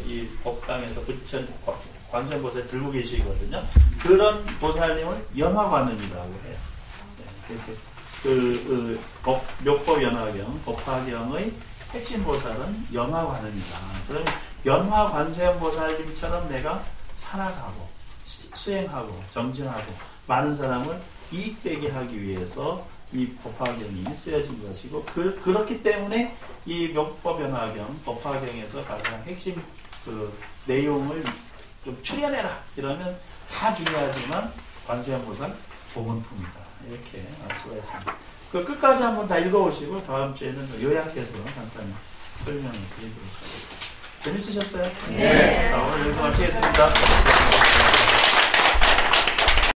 이 법당에서 부천 관세음보살 들고 계시거든요. 그런 보살님을 연화관음이라고 해요. 그래서 묘법연화경, 법화경의 핵심 보살은 연화관음이다. 그럼 연화관세음보살님처럼 내가 살아가고 수행하고 정진하고 많은 사람을 이익되게 하기 위해서 이 법화경이 쓰여진 것이고 그렇기 때문에 이 묘법연화경, 법화경에서 가장 핵심 그 내용을 좀 추려내라 이러면 다 중요하지만 관세음보살 보문품이다 이렇게 알 수가 있습니다. 그 끝까지 한번 다 읽어오시고 다음 주에는 요약해서 간단히 설명을 드리도록 하겠습니다. 재밌으셨어요? 네. 오늘 여기서 마치겠습니다.